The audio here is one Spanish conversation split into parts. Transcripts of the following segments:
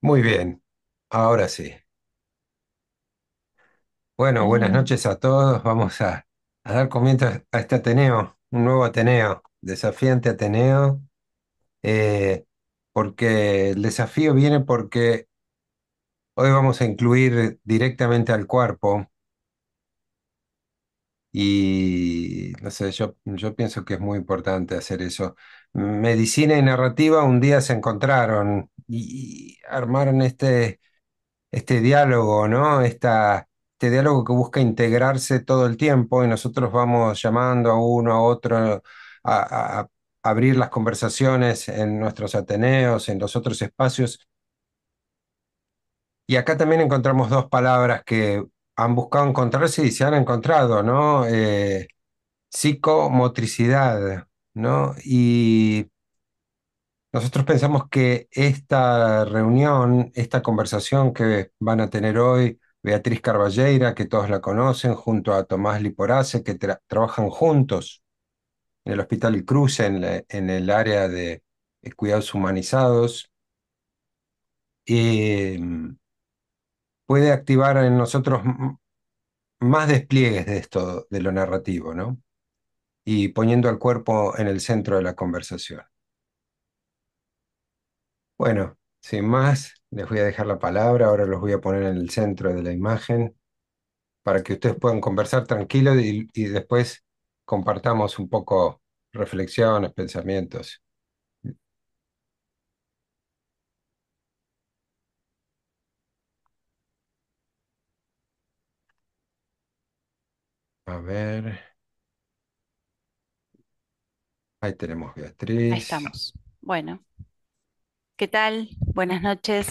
Muy bien, ahora sí. Bueno, buenas noches a todos. Vamos a dar comienzo a este Ateneo, un nuevo Ateneo, desafiante Ateneo, porque el desafío viene porque hoy vamos a incluir directamente al cuerpo y no sé, yo pienso que es muy importante hacer eso. Medicina y narrativa un día se encontraron y armaron este diálogo, ¿no? Este diálogo que busca integrarse todo el tiempo y nosotros vamos llamando a uno, a otro, a abrir las conversaciones en nuestros ateneos, en los otros espacios. Y acá también encontramos dos palabras que han buscado encontrarse y se han encontrado, ¿no? Psicomotricidad, ¿no? Y nosotros pensamos que esta reunión, esta conversación que van a tener hoy Beatriz Carballeira, que todos la conocen, junto a Tomás Liporace, que trabajan juntos en el Hospital Cruce, en el área de cuidados humanizados, eh, puede activar en nosotros más despliegues de esto, de lo narrativo, ¿no? Y poniendo al cuerpo en el centro de la conversación. Bueno, sin más, les voy a dejar la palabra, ahora los voy a poner en el centro de la imagen para que ustedes puedan conversar tranquilos y después compartamos un poco reflexiones, pensamientos. A ver, ahí tenemos Ahí Beatriz. estamos. Bueno, ¿qué tal? Buenas noches.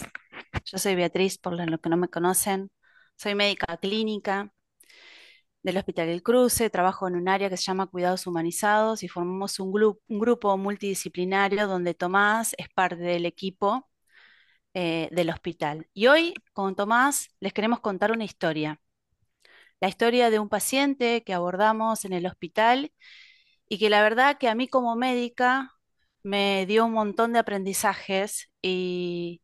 Yo soy Beatriz, por los que no me conocen. Soy médica clínica del Hospital El Cruce, trabajo en un área que se llama Cuidados Humanizados y formamos un grupo multidisciplinario donde Tomás es parte del equipo del hospital. Y hoy con Tomás les queremos contar una historia. La historia de un paciente que abordamos en el hospital y que la verdad que a mí como médica me dio un montón de aprendizajes y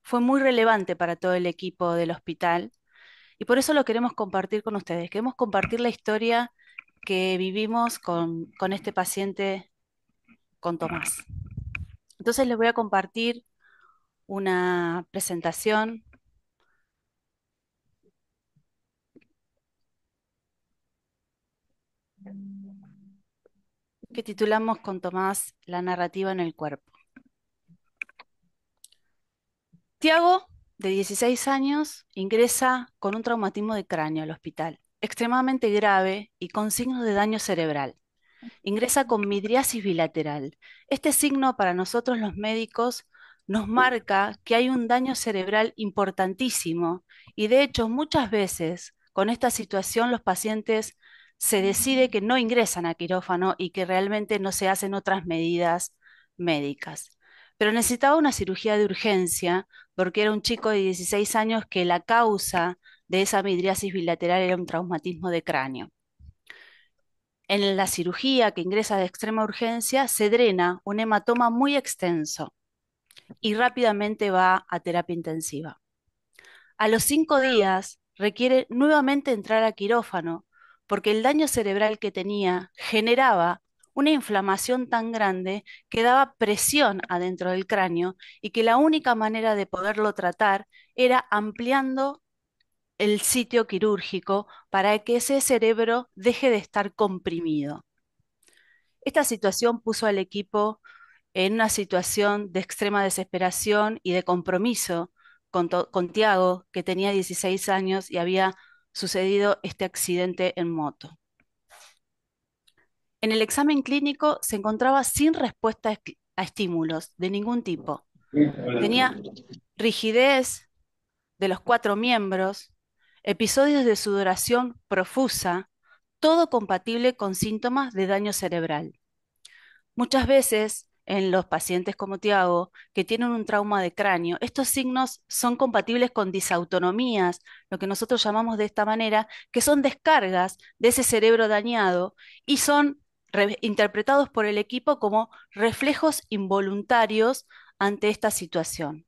fue muy relevante para todo el equipo del hospital y por eso lo queremos compartir con ustedes. Queremos compartir la historia que vivimos con este paciente, con Tomás. Entonces les voy a compartir una presentación que titulamos con Tomás La narrativa en el cuerpo. Tiago, de 16 años, ingresa con un traumatismo de cráneo al hospital, extremadamente grave y con signos de daño cerebral. Ingresa con midriasis bilateral. Este signo para nosotros los médicos nos marca que hay un daño cerebral importantísimo y de hecho muchas veces con esta situación los pacientes se decide que no ingresan a quirófano y que realmente no se hacen otras medidas médicas. Pero necesitaba una cirugía de urgencia porque era un chico de 16 años que la causa de esa midriasis bilateral era un traumatismo de cráneo. En la cirugía que ingresa de extrema urgencia se drena un hematoma muy extenso y rápidamente va a terapia intensiva. A los 5 días requiere nuevamente entrar a quirófano porque el daño cerebral que tenía generaba una inflamación tan grande que daba presión adentro del cráneo y que la única manera de poderlo tratar era ampliando el sitio quirúrgico para que ese cerebro deje de estar comprimido. Esta situación puso al equipo en una situación de extrema desesperación y de compromiso con Tiago, que tenía 16 años y había sucedido este accidente en moto. En el examen clínico se encontraba sin respuesta a estímulos de ningún tipo. Tenía rigidez de los 4 miembros, episodios de sudoración profusa, todo compatible con síntomas de daño cerebral. Muchas veces en los pacientes como Tiago, que tienen un trauma de cráneo, estos signos son compatibles con disautonomías, lo que nosotros llamamos de esta manera, que son descargas de ese cerebro dañado y son interpretados por el equipo como reflejos involuntarios ante esta situación.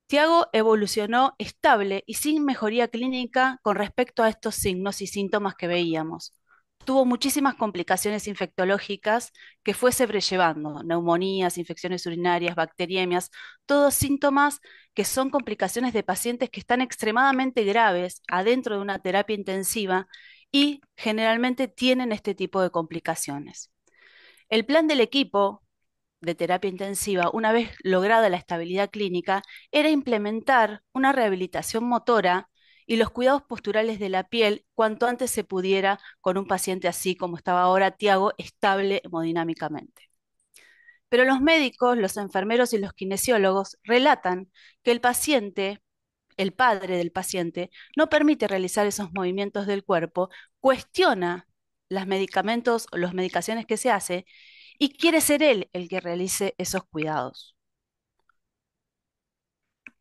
Tiago evolucionó estable y sin mejoría clínica con respecto a estos signos y síntomas que veíamos. Tuvo muchísimas complicaciones infectológicas que fue sobrellevando, neumonías, infecciones urinarias, bacteriemias, todos síntomas que son complicaciones de pacientes que están extremadamente graves adentro de una terapia intensiva y generalmente tienen este tipo de complicaciones. El plan del equipo de terapia intensiva, una vez lograda la estabilidad clínica, era implementar una rehabilitación motora y los cuidados posturales de la piel cuanto antes se pudiera con un paciente así como estaba ahora Tiago, estable hemodinámicamente. Pero los médicos, los enfermeros y los kinesiólogos relatan que el paciente, el padre del paciente, no permite realizar esos movimientos del cuerpo, cuestiona los medicamentos o las medicaciones que se hace y quiere ser él el que realice esos cuidados.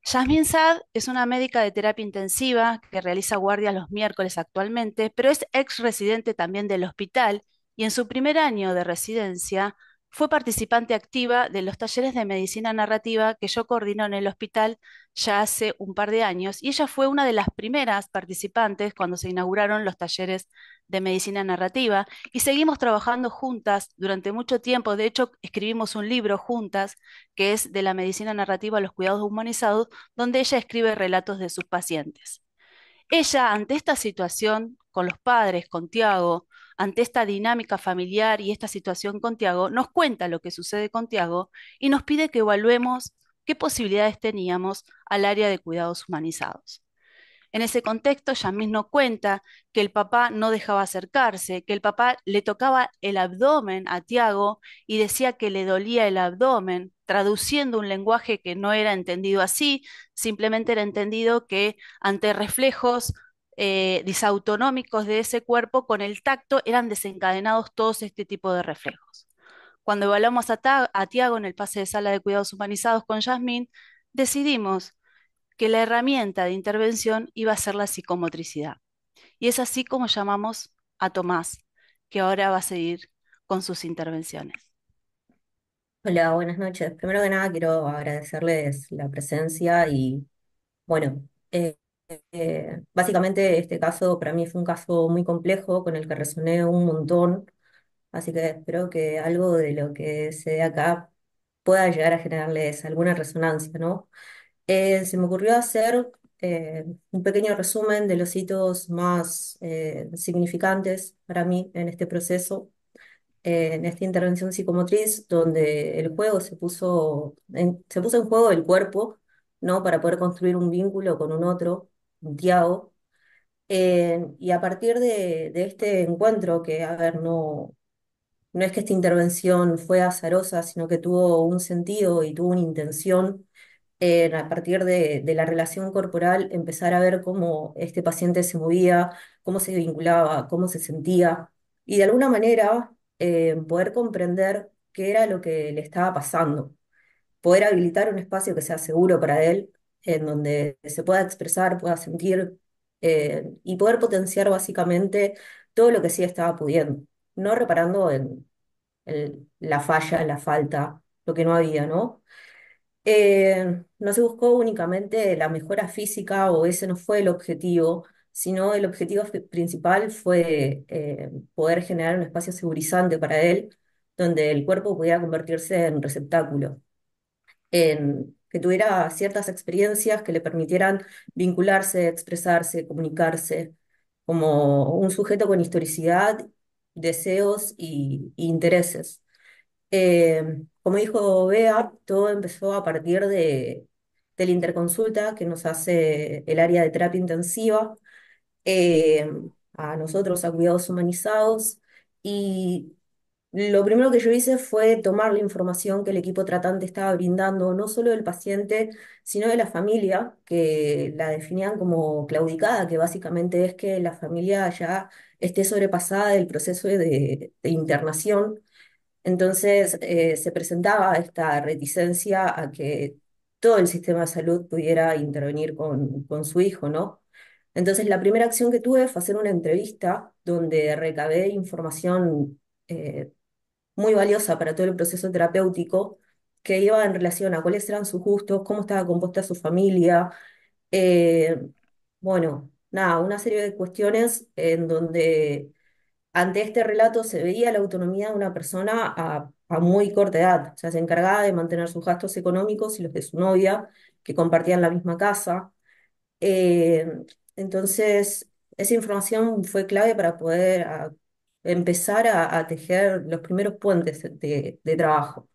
Yasmin Saad es una médica de terapia intensiva que realiza guardias los miércoles actualmente, pero es ex residente también del hospital y en su primer año de residencia fue participante activa de los talleres de medicina narrativa que yo coordino en el hospital ya hace un par de años y ella fue una de las primeras participantes cuando se inauguraron los talleres de medicina narrativa y seguimos trabajando juntas durante mucho tiempo. De hecho, escribimos un libro juntas que es de la medicina narrativa a los cuidados humanizados donde ella escribe relatos de sus pacientes. Ella, ante esta situación con los padres, con Tiago, ante esta dinámica familiar y esta situación con Tiago, nos cuenta lo que sucede con Tiago y nos pide que evaluemos qué posibilidades teníamos al área de cuidados humanizados. En ese contexto, Yasmín nos cuenta que el papá no dejaba acercarse, que el papá le tocaba el abdomen a Tiago y decía que le dolía el abdomen, traduciendo un lenguaje que no era entendido así, simplemente era entendido que ante reflejos disautonómicos de ese cuerpo, con el tacto eran desencadenados todos este tipo de reflejos. Cuando evaluamos a Tiago en el pase de sala de cuidados humanizados con Yasmín, decidimos que la herramienta de intervención iba a ser la psicomotricidad. Y es así como llamamos a Tomás, que ahora va a seguir con sus intervenciones. Hola, buenas noches. Primero que nada quiero agradecerles la presencia y bueno, básicamente este caso para mí fue un caso muy complejo con el que resoné un montón, así que espero que algo de lo que se dé acá pueda llegar a generarles alguna resonancia, ¿no? Se me ocurrió hacer un pequeño resumen de los hitos más significantes para mí en este proceso en esta intervención psicomotriz, donde el juego se puso en juego el cuerpo, ¿no? Para poder construir un vínculo con un otro, un Tiago. Y a partir de este encuentro, que, a ver, no es que esta intervención fue azarosa, sino que tuvo un sentido y tuvo una intención, a partir de la relación corporal, empezar a ver cómo este paciente se movía, cómo se vinculaba, cómo se sentía, y de alguna manera poder comprender qué era lo que le estaba pasando, poder habilitar un espacio que sea seguro para él, en donde se pueda expresar, pueda sentir, y poder potenciar básicamente todo lo que sí estaba pudiendo, no reparando en la falla, la falta, lo que no había, ¿no? No se buscó únicamente la mejora física o ese no fue el objetivo, sino el objetivo principal fue poder generar un espacio segurizante para él, donde el cuerpo pudiera convertirse en receptáculo, en que tuviera ciertas experiencias que le permitieran vincularse, expresarse, comunicarse, como un sujeto con historicidad, deseos y intereses. Como dijo Bea, todo empezó a partir de la interconsulta que nos hace el área de terapia intensiva, eh, a nosotros, a cuidados humanizados, y lo primero que yo hice fue tomar la información que el equipo tratante estaba brindando, no solo del paciente, sino de la familia, que la definían como claudicada, que básicamente es que la familia ya esté sobrepasada del proceso de internación. Entonces, se presentaba esta reticencia a que todo el sistema de salud pudiera intervenir con su hijo, ¿no? Entonces, la primera acción que tuve fue hacer una entrevista donde recabé información muy valiosa para todo el proceso terapéutico, que iba en relación a cuáles eran sus gustos, cómo estaba compuesta su familia, eh, bueno, nada, una serie de cuestiones en donde ante este relato se veía la autonomía de una persona a muy corta edad, o sea, se encargaba de mantener sus gastos económicos y los de su novia, que compartían la misma casa. Eh, entonces, esa información fue clave para poder empezar a tejer los primeros puentes de trabajo.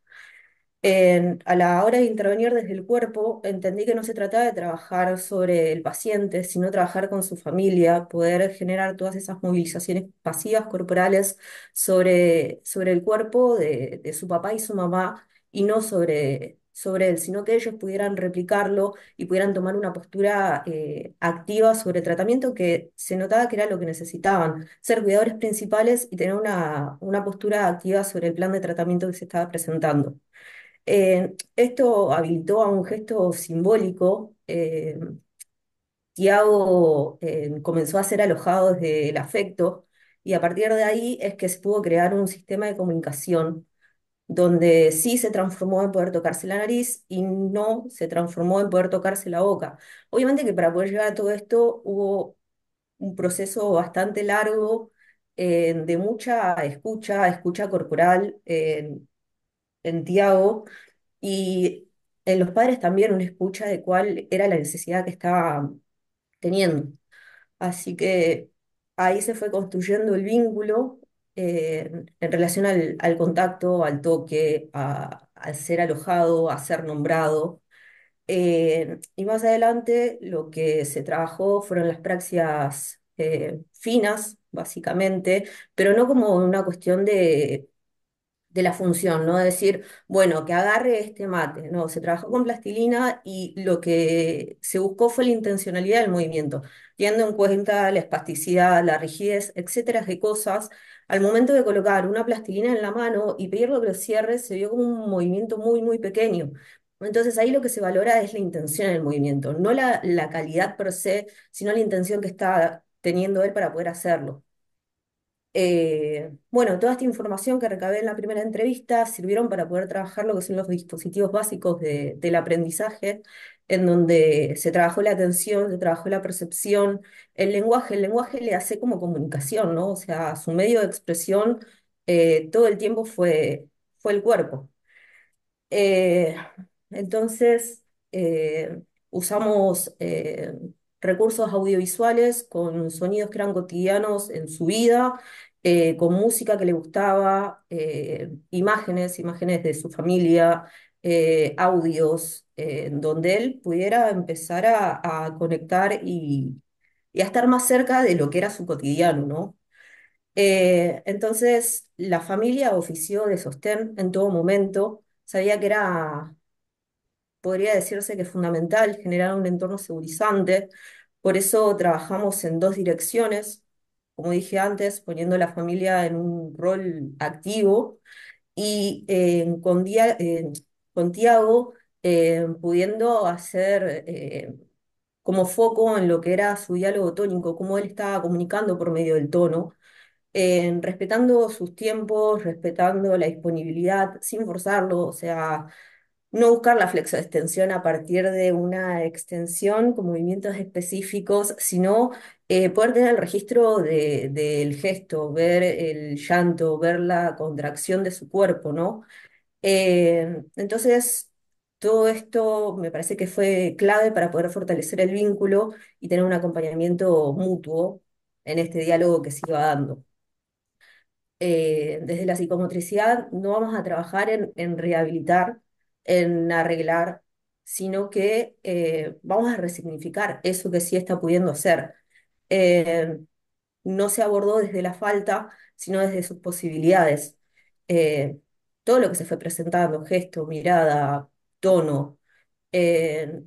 A la hora de intervenir desde el cuerpo, entendí que no se trataba de trabajar sobre el paciente, sino trabajar con su familia, poder generar todas esas movilizaciones pasivas corporales sobre el cuerpo de su papá y su mamá, y no sobre él, sino que ellos pudieran replicarlo y pudieran tomar una postura activa sobre el tratamiento, que se notaba que era lo que necesitaban, ser cuidadores principales y tener una postura activa sobre el plan de tratamiento que se estaba presentando. Esto habilitó a un gesto simbólico. Tiago comenzó a ser alojado desde el afecto, y a partir de ahí es que se pudo crear un sistema de comunicación donde sí se transformó en poder tocarse la nariz y no se transformó en poder tocarse la boca. Obviamente que para poder llegar a todo esto hubo un proceso bastante largo, de mucha escucha, escucha corporal en Tiago, y en los padres también una escucha de cuál era la necesidad que estaba teniendo. Así que ahí se fue construyendo el vínculo en relación al contacto, al toque, al ser alojado, a ser nombrado. Y más adelante lo que se trabajó fueron las praxias finas, básicamente, pero no como una cuestión de la función, ¿no? Decir, bueno, que agarre este mate. No, se trabajó con plastilina y lo que se buscó fue la intencionalidad del movimiento, teniendo en cuenta la espasticidad, la rigidez, etcétera, de cosas. Al momento de colocar una plastilina en la mano y pedirle que lo cierre, se vio como un movimiento muy, muy pequeño. Entonces ahí lo que se valora es la intención del movimiento, no la calidad per se, sino la intención que está teniendo él para poder hacerlo. Bueno, toda esta información que recabé en la primera entrevista sirvieron para poder trabajar lo que son los dispositivos básicos del aprendizaje, en donde se trabajó la atención, se trabajó la percepción, el lenguaje le hace como comunicación, ¿no? O sea, su medio de expresión todo el tiempo fue el cuerpo. Eh, entonces, usamos recursos audiovisuales con sonidos que eran cotidianos en su vida, con música que le gustaba, imágenes de su familia, audios, donde él pudiera empezar a conectar y a estar más cerca de lo que era su cotidiano, ¿no? Entonces, la familia ofició de sostén en todo momento. Sabía que era, podría decirse que es fundamental generar un entorno segurizante. Por eso trabajamos en dos direcciones, como dije antes, poniendo a la familia en un rol activo, y con Tiago pudiendo hacer como foco en lo que era su diálogo tónico, cómo él estaba comunicando por medio del tono, respetando sus tiempos, respetando la disponibilidad, sin forzarlo, o sea, no buscar la flexoextensión a partir de una extensión con movimientos específicos, sino poder tener el registro del gesto, ver el llanto, ver la contracción de su cuerpo, ¿no? Entonces, todo esto me parece que fue clave para poder fortalecer el vínculo y tener un acompañamiento mutuo en este diálogo que se iba dando. Desde la psicomotricidad no vamos a trabajar en rehabilitar, en arreglar, sino que vamos a resignificar eso que sí está pudiendo hacer. Eh, no se abordó desde la falta, sino desde sus posibilidades. Eh, todo lo que se fue presentando, gesto, mirada, tono, eh,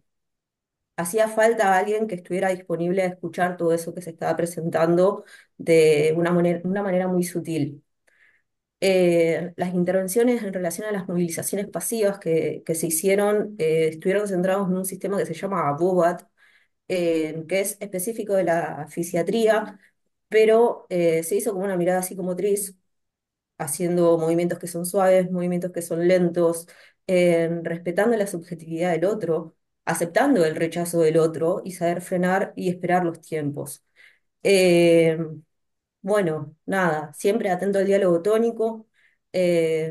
hacía falta alguien que estuviera disponible a escuchar todo eso que se estaba presentando de una manera muy sutil. Las intervenciones en relación a las movilizaciones pasivas que se hicieron estuvieron centrados en un sistema que se llama BOBAT, que es específico de la fisiatría, pero se hizo como una mirada psicomotriz, haciendo movimientos que son suaves, movimientos que son lentos, respetando la subjetividad del otro, aceptando el rechazo del otro y saber frenar y esperar los tiempos. Eh, bueno, nada, siempre atento al diálogo tónico.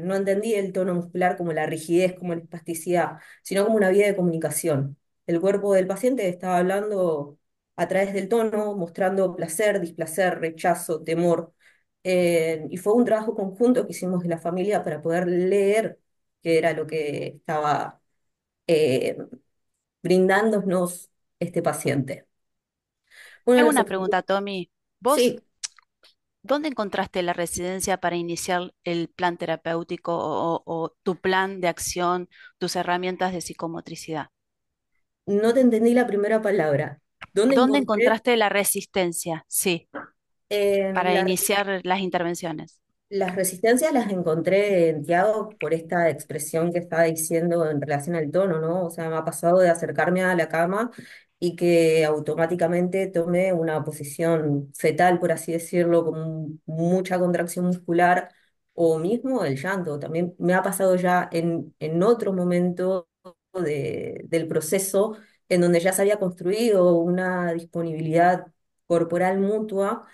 No entendí el tono muscular como la rigidez, como la espasticidad, sino como una vía de comunicación. El cuerpo del paciente estaba hablando a través del tono, mostrando placer, displacer, rechazo, temor. Y fue un trabajo conjunto que hicimos de la familia para poder leer qué era lo que estaba eh, brindándonos este paciente. Uno de Hago los una objetivos, pregunta, Tommy. ¿Vos sí. dónde encontraste la residencia para iniciar el plan terapéutico o tu plan de acción, tus herramientas de psicomotricidad? No te entendí la primera palabra. ¿Dónde ¿Dónde encontré encontraste la resistencia? Sí, en para la iniciar las intervenciones. las resistencias las encontré en Tiago por esta expresión que estaba diciendo en relación al tono, ¿no? O sea, me ha pasado de acercarme a la cama y que automáticamente tome una posición fetal, por así decirlo, con mucha contracción muscular, o mismo el llanto. También me ha pasado ya en otro momento del proceso en donde ya se había construido una disponibilidad corporal mutua.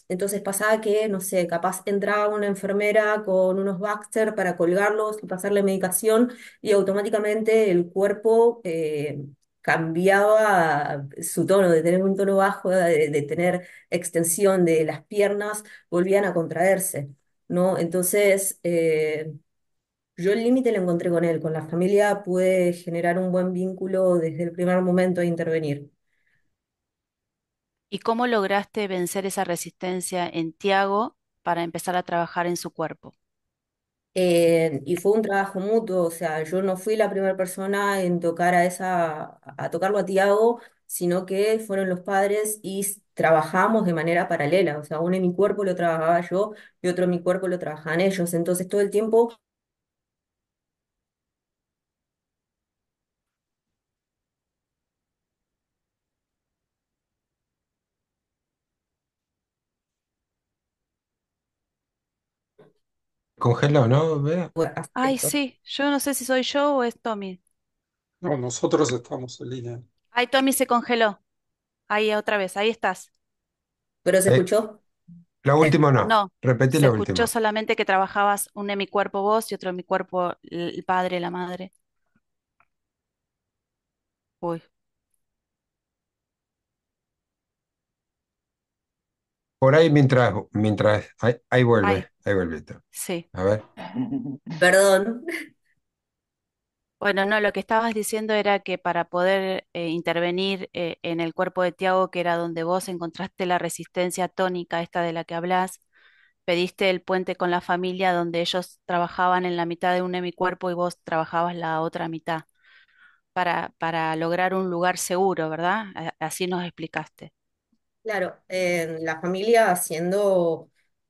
Entonces pasaba que, no sé, capaz entraba una enfermera con unos Baxter para colgarlos y pasarle medicación y automáticamente el cuerpo cambiaba su tono, de tener un tono bajo, de tener extensión de las piernas, volvían a contraerse, ¿no? Entonces, yo el límite lo encontré con él, con la familia pude generar un buen vínculo desde el primer momento de intervenir. ¿Y cómo lograste vencer esa resistencia en Tiago para empezar a trabajar en su cuerpo? Y fue un trabajo mutuo, o sea, yo no fui la primera persona en tocar a tocarlo a Tiago, sino que fueron los padres y trabajamos de manera paralela, o sea, uno en mi cuerpo lo trabajaba yo y otro en mi cuerpo lo trabajaban ellos, entonces todo el tiempo, Congeló, ¿no? Vea. Ay, aspectos. sí, yo no sé si soy yo o es Tommy. No, nosotros estamos en línea. Ay, Tommy se congeló. Ahí otra vez, ahí estás. Pero se Eh, escuchó. lo último no. No, Repetí se lo escuchó último. solamente que trabajabas un en mi cuerpo vos y otro en mi cuerpo el padre, la madre. Uy, Por ahí mientras, ahí ay, ahí vuelve esto. sí. A ver. Perdón. Bueno, no, lo que estabas diciendo era que para poder intervenir en el cuerpo de Tiago, que era donde vos encontraste la resistencia tónica, esta de la que hablás, pediste el puente con la familia donde ellos trabajaban en la mitad de un hemicuerpo y vos trabajabas la otra mitad, para lograr un lugar seguro, ¿verdad? Así nos explicaste. Claro, la familia siendo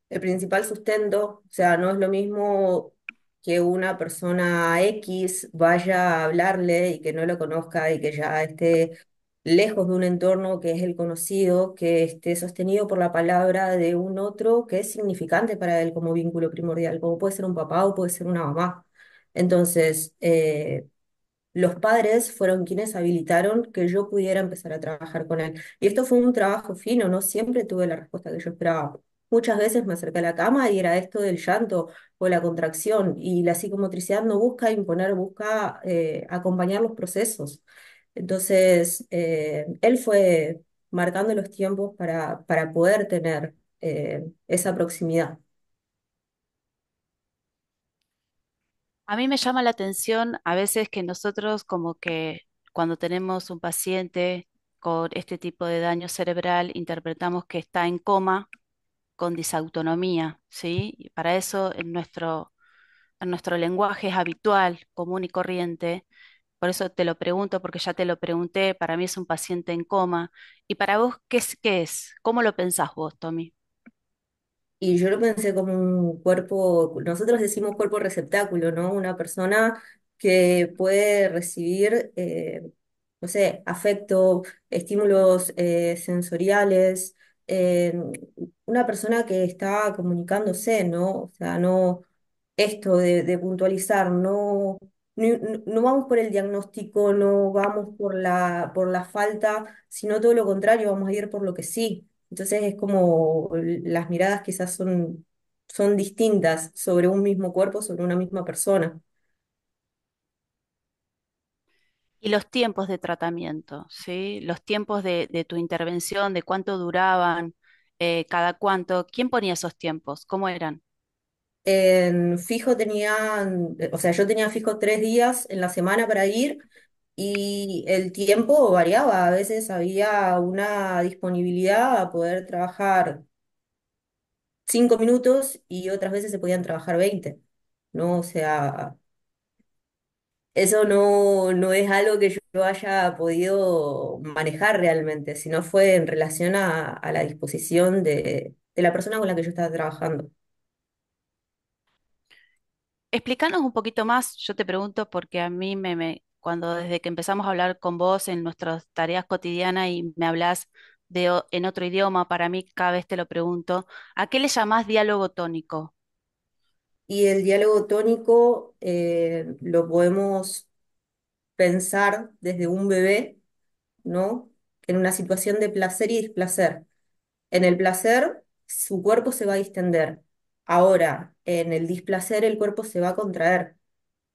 el principal sustento, o sea, no es lo mismo que una persona X vaya a hablarle y que no lo conozca y que ya esté lejos de un entorno que es el conocido, que esté sostenido por la palabra de un otro que es significante para él como vínculo primordial, como puede ser un papá o puede ser una mamá. Entonces, los padres fueron quienes habilitaron que yo pudiera empezar a trabajar con él. Y esto fue un trabajo fino, no siempre tuve la respuesta que yo esperaba. Muchas veces me acerqué a la cama y era esto del llanto o la contracción. Y la psicomotricidad no busca imponer, busca acompañar los procesos. Entonces, él fue marcando los tiempos para poder tener esa proximidad. A mí me llama la atención a veces que nosotros como que cuando tenemos un paciente con este tipo de daño cerebral, interpretamos que está en coma con disautonomía, ¿sí? Y para eso en nuestro lenguaje es habitual, común y corriente. Por eso te lo pregunto, porque ya te lo pregunté, para mí es un paciente en coma. ¿Y para vos qué es? ¿Qué es? ¿Cómo lo pensás vos, Tommy? Y yo lo pensé como un cuerpo, nosotros decimos cuerpo receptáculo, ¿no? Una persona que puede recibir, no sé, afecto, estímulos sensoriales, eh, una persona que está comunicándose, ¿no? O sea, no. esto de puntualizar, no vamos por el diagnóstico, no vamos por la falta, sino todo lo contrario, vamos a ir por lo que sí. Entonces es como las miradas quizás son distintas sobre un mismo cuerpo, sobre una misma persona. Y los tiempos de tratamiento, ¿sí? Los tiempos de tu intervención, de cuánto duraban, cada cuánto. ¿Quién ponía esos tiempos? ¿Cómo eran? En fijo tenían, o sea, yo tenía fijo 3 días en la semana para ir y el tiempo variaba. A veces había una disponibilidad a poder trabajar 5 minutos y otras veces se podían trabajar 20, ¿no? O sea, eso no es algo que yo haya podido manejar realmente, sino fue en relación a la disposición de la persona con la que yo estaba trabajando. Explícanos un poquito más, yo te pregunto porque a mí cuando desde que empezamos a hablar con vos en nuestras tareas cotidianas y me hablas en otro idioma, para mí cada vez te lo pregunto, ¿a qué le llamás diálogo tónico? Y el diálogo tónico lo podemos pensar desde un bebé, ¿no? En una situación de placer y displacer. En el placer, su cuerpo se va a distender. Ahora, en el displacer, el cuerpo se va a contraer.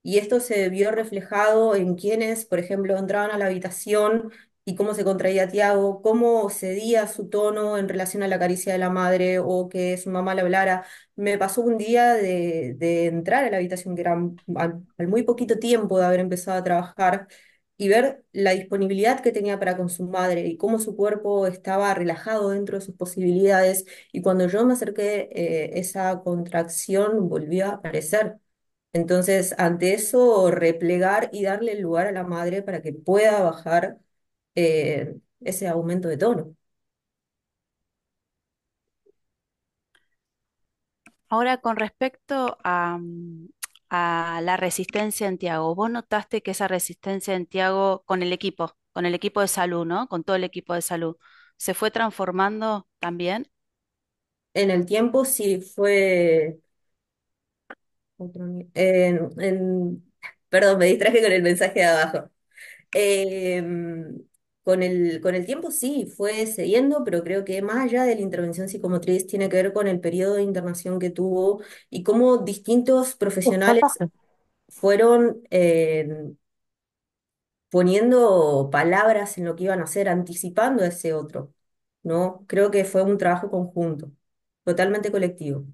Y esto se vio reflejado en quienes, por ejemplo, entraban a la habitación y cómo se contraía Tiago, cómo cedía su tono en relación a la caricia de la madre o que su mamá le hablara. Me pasó un día de entrar a la habitación, que era al muy poquito tiempo de haber empezado a trabajar, y ver la disponibilidad que tenía para con su madre y cómo su cuerpo estaba relajado dentro de sus posibilidades. Y cuando yo me acerqué, esa contracción volvió a aparecer. Entonces, ante eso, replegar y darle el lugar a la madre para que pueda bajar ese aumento de tono. Ahora, con respecto a la resistencia en Tiago, ¿vos notaste que esa resistencia en Tiago con el equipo de salud, ¿no? Con todo el equipo de salud, se fue transformando también? En el tiempo sí fue... Perdón, me distraje con el mensaje de abajo. Con el tiempo sí, fue cediendo, pero creo que más allá de la intervención psicomotriz tiene que ver con el periodo de internación que tuvo y cómo distintos profesionales fueron poniendo palabras en lo que iban a hacer, anticipando a ese otro, ¿no? Creo que fue un trabajo conjunto, totalmente colectivo.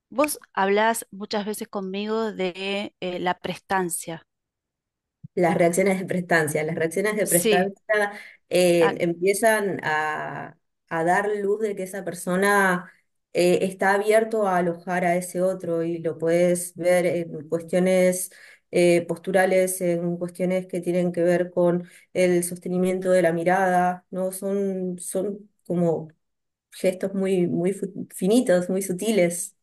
Vos hablás muchas veces conmigo de la prestancia. Las reacciones de Sí, prestancia ah, empiezan a dar luz de que esa persona está abierto a alojar a ese otro y lo puedes ver en cuestiones posturales, en cuestiones que tienen que ver con el sostenimiento de la mirada, ¿no? Son como gestos muy finitos, muy sutiles.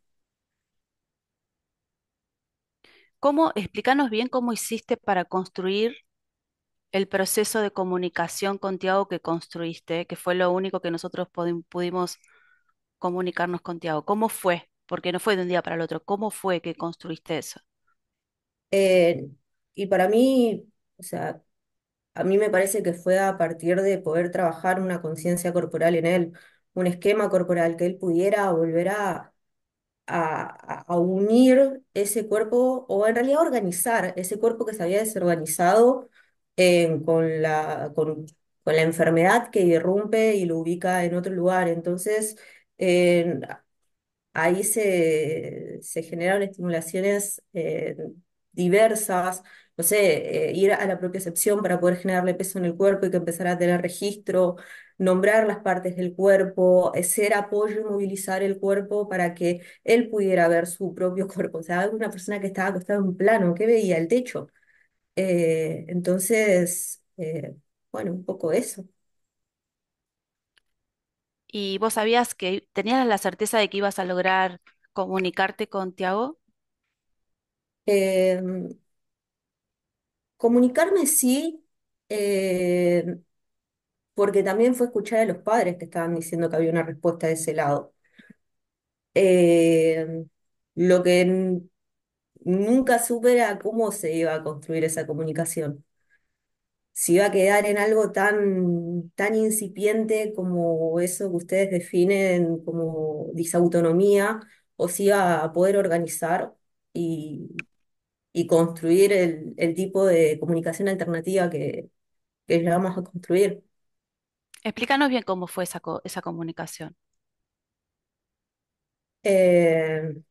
explícanos bien cómo hiciste para construir el proceso de comunicación con Tiago que construiste, que fue lo único que nosotros pudimos comunicarnos con Tiago. ¿Cómo fue? Porque no fue de un día para el otro. ¿Cómo fue que construiste eso? Eh, y para mí, o sea, a mí me parece que fue a partir de poder trabajar una conciencia corporal en él, un esquema corporal, que él pudiera volver a unir ese cuerpo, o en realidad organizar ese cuerpo que se había desorganizado con la enfermedad que irrumpe y lo ubica en otro lugar. Entonces, eh, ahí se generaron estimulaciones diversas, no sé, ir a la propiocepción para poder generarle peso en el cuerpo y que empezara a tener registro, nombrar las partes del cuerpo, ser apoyo y movilizar el cuerpo para que él pudiera ver su propio cuerpo. O sea, una persona que estaba acostada en un plano, que veía el techo. Entonces, bueno, un poco eso. ¿Y vos sabías que tenías la certeza de que ibas a lograr comunicarte con Tiago? Eh, Comunicarme sí, eh, porque también fue escuchar a los padres que estaban diciendo que había una respuesta de ese lado. Eh, lo que nunca supe era cómo se iba a construir esa comunicación. Si iba a quedar en algo tan incipiente como eso que ustedes definen como disautonomía, o si iba a poder organizar y construir el tipo de comunicación alternativa que llegamos a construir. Explícanos bien cómo fue esa comunicación. Eh,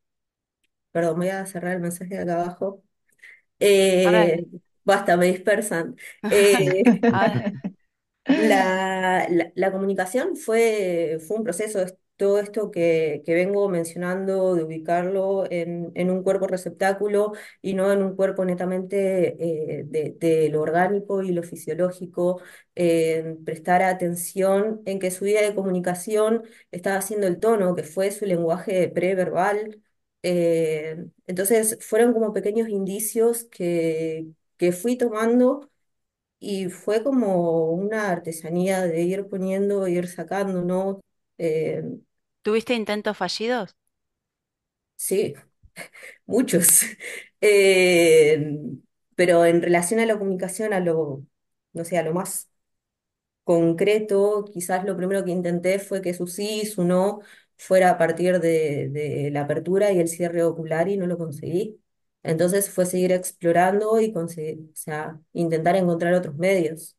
Perdón, voy a cerrar el mensaje de acá abajo. Órale. Eh, Basta, me dispersan. Eh, Ah, la comunicación fue un proceso, es todo esto que vengo mencionando, de ubicarlo en un cuerpo receptáculo y no en un cuerpo netamente de lo orgánico y lo fisiológico, prestar atención en que su vía de comunicación estaba haciendo el tono, que fue su lenguaje preverbal. Entonces fueron como pequeños indicios que fui tomando y fue como una artesanía de ir poniendo, ir sacando, ¿no? Eh, ¿tuviste intentos fallidos? sí, muchos. Eh, pero en relación a la comunicación, no sé, a lo más concreto, quizás lo primero que intenté fue que su sí y su no fuera a partir de la apertura y el cierre ocular y no lo conseguí. Entonces fue seguir explorando y conseguir, o sea, intentar encontrar otros medios.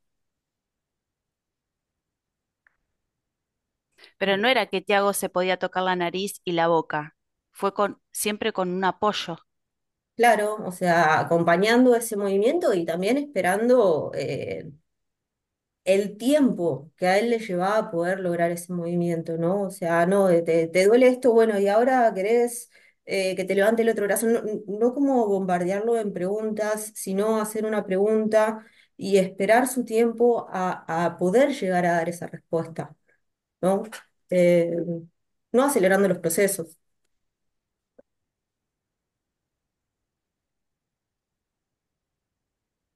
Pero no era que Tiago se podía tocar la nariz y la boca. Fue siempre con un apoyo. Claro, o sea, acompañando ese movimiento y también esperando el tiempo que a él le llevaba a poder lograr ese movimiento, ¿no? O sea, no, te duele esto, bueno, y ahora querés que te levante el otro brazo, no, no como bombardearlo en preguntas, sino hacer una pregunta y esperar su tiempo a poder llegar a dar esa respuesta, ¿no? Eh, no acelerando los procesos.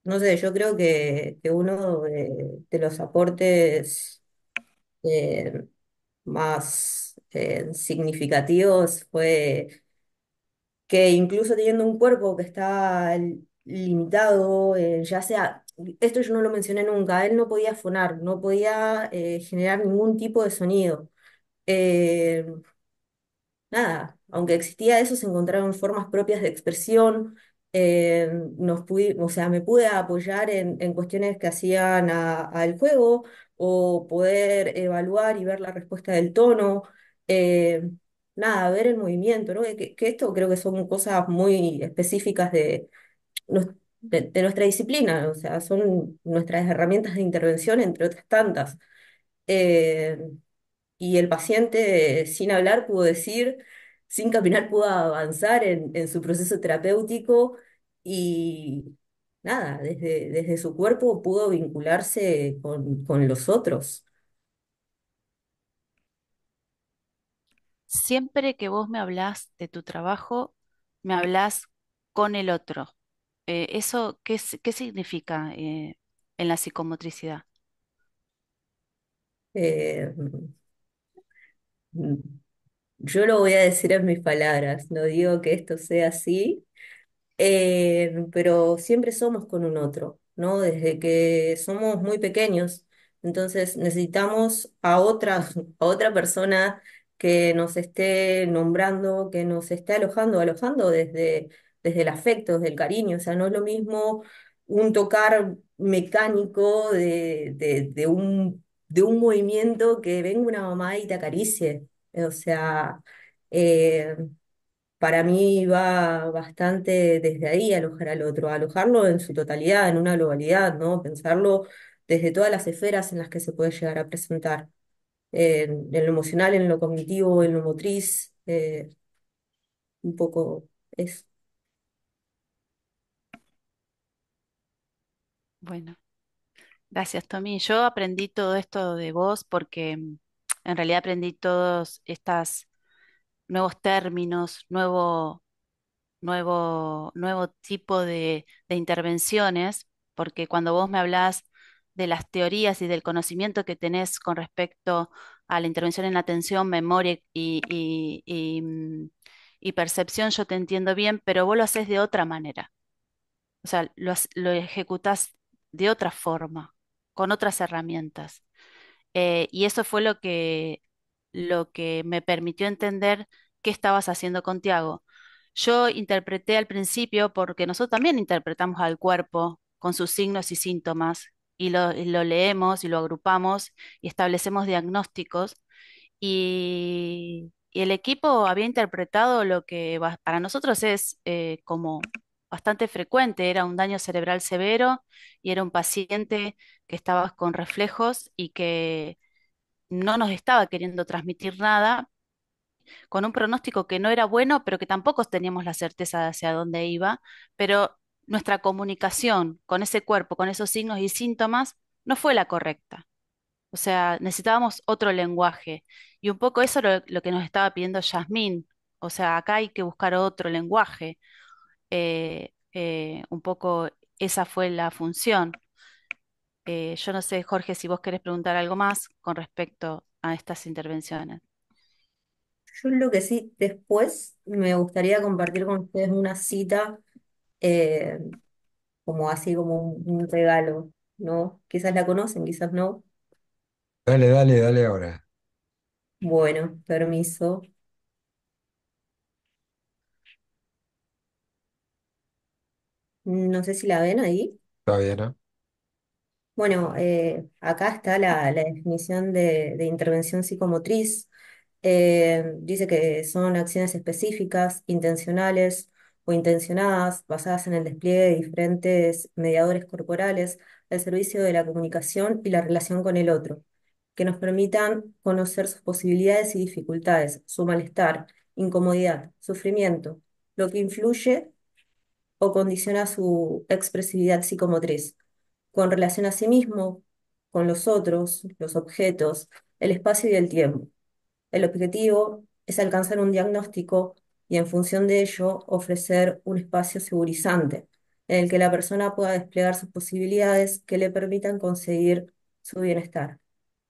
No sé, yo creo que uno de los aportes eh, más significativos fue que incluso teniendo un cuerpo que está limitado, ya sea, esto yo no lo mencioné nunca, él no podía fonar, no podía generar ningún tipo de sonido. Eh, Nada, aunque existía eso, se encontraron formas propias de expresión. O sea, me pude apoyar en cuestiones que hacían al juego o poder evaluar y ver la respuesta del tono. eh, Nada, ver el movimiento, ¿no? Que esto creo que son cosas muy específicas de nuestra disciplina, o sea, son nuestras herramientas de intervención, entre otras tantas. Eh, y el paciente, sin hablar, pudo decir, sin caminar, pudo avanzar en su proceso terapéutico y nada, desde su cuerpo pudo vincularse con los otros. Siempre que vos me hablás de tu trabajo, me hablás con el otro. ¿Eso qué significa en la psicomotricidad? Eh, yo lo voy a decir en mis palabras, no digo que esto sea así, pero siempre somos con un otro, ¿no? Desde que somos muy pequeños, entonces necesitamos a otra persona que nos esté nombrando, que nos esté alojando desde el afecto, desde el cariño, o sea, no es lo mismo un tocar mecánico de un movimiento que venga una mamá y te acaricie, o sea... eh, para mí va bastante desde ahí alojar al otro, alojarlo en su totalidad, en una globalidad, ¿no? Pensarlo desde todas las esferas en las que se puede llegar a presentar, en lo emocional, en lo cognitivo, en lo motriz, un poco eso. Bueno, gracias, Tommy. Yo aprendí todo esto de vos porque en realidad aprendí todos estos nuevos términos, nuevo tipo de intervenciones, porque cuando vos me hablás de las teorías y del conocimiento que tenés con respecto a la intervención en la atención, memoria y percepción, yo te entiendo bien, pero vos lo haces de otra manera. O sea, lo ejecutás de otra forma, con otras herramientas. Y eso fue lo que me permitió entender qué estabas haciendo con Tiago. Yo interpreté al principio, porque nosotros también interpretamos al cuerpo con sus signos y síntomas, y lo leemos y lo agrupamos y establecemos diagnósticos. Y el equipo había interpretado lo que para nosotros es como bastante frecuente, era un daño cerebral severo y era un paciente que estaba con reflejos y que no nos estaba queriendo transmitir nada, con un pronóstico que no era bueno, pero que tampoco teníamos la certeza de hacia dónde iba, pero nuestra comunicación con ese cuerpo, con esos signos y síntomas, no fue la correcta. O sea, necesitábamos otro lenguaje. Y un poco eso es lo que nos estaba pidiendo Yasmín. O sea, acá hay que buscar otro lenguaje. Un poco esa fue la función. Yo no sé, Jorge, si vos querés preguntar algo más con respecto a estas intervenciones. Yo lo que sí, después me gustaría compartir con ustedes una cita, eh, como así como un regalo, ¿no? Quizás la conocen, quizás no. Dale, dale, dale ahora. Bueno, permiso. No sé si la ven ahí. Está bien, ¿no? Bueno, acá está la definición de intervención psicomotriz. Dice que son acciones específicas, intencionales o intencionadas, basadas en el despliegue de diferentes mediadores corporales al servicio de la comunicación y la relación con el otro, que nos permitan conocer sus posibilidades y dificultades, su malestar, incomodidad, sufrimiento, lo que influye o condiciona su expresividad psicomotriz, con relación a sí mismo, con los otros, los objetos, el espacio y el tiempo. El objetivo es alcanzar un diagnóstico y en función de ello ofrecer un espacio segurizante en el que la persona pueda desplegar sus posibilidades que le permitan conseguir su bienestar.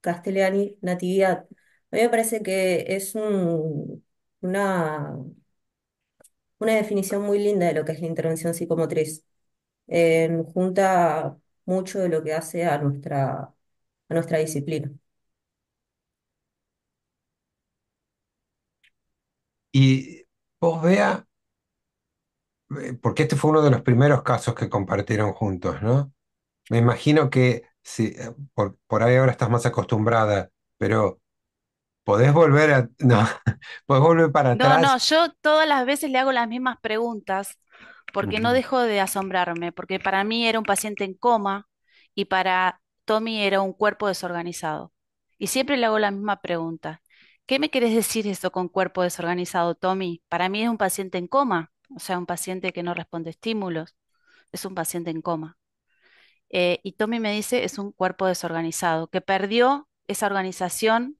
Castellani, Natividad. A mí me parece que es una, una definición muy linda de lo que es la intervención psicomotriz. Junta mucho de lo que hace a nuestra disciplina. Y vos vea, porque este fue uno de los primeros casos que compartieron juntos, ¿no? Me imagino que si, por ahí ahora estás más acostumbrada, pero podés volver a, no, podés volver para No, no, atrás. yo todas las veces le hago las mismas preguntas porque no Ujú. dejo de asombrarme, porque para mí era un paciente en coma y para Tommy era un cuerpo desorganizado. Y siempre le hago la misma pregunta. ¿Qué me querés decir eso con cuerpo desorganizado, Tommy? Para mí es un paciente en coma, o sea, un paciente que no responde a estímulos, es un paciente en coma. Y Tommy me dice es un cuerpo desorganizado, que perdió esa organización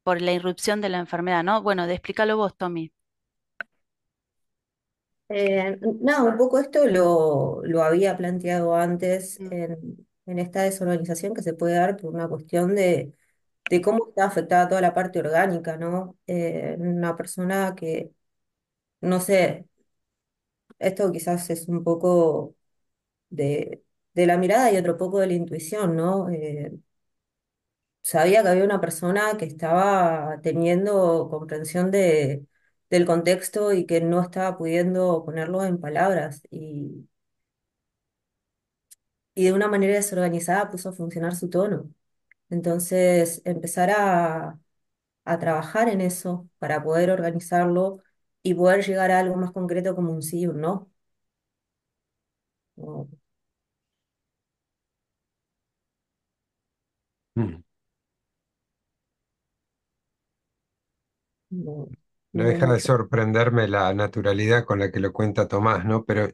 por la irrupción de la enfermedad, ¿no? Bueno, explícalo vos, Tommy. Nada, un poco esto lo había planteado antes Mm. en esta desorganización que se puede dar por una cuestión de cómo está afectada toda la parte orgánica, ¿no? Una persona que, no sé, esto quizás es un poco de, de la mirada y otro poco de la intuición, ¿no? Sabía que había una persona que estaba teniendo comprensión del contexto y que no estaba pudiendo ponerlo en palabras y de una manera desorganizada puso a funcionar su tono. Entonces, empezar a trabajar en eso para poder organizarlo y poder llegar a algo más concreto como un sí o un no. No, Mm. no, No no deja de mucho. sorprenderme la naturalidad con la que lo cuenta Tomás, ¿no? Pero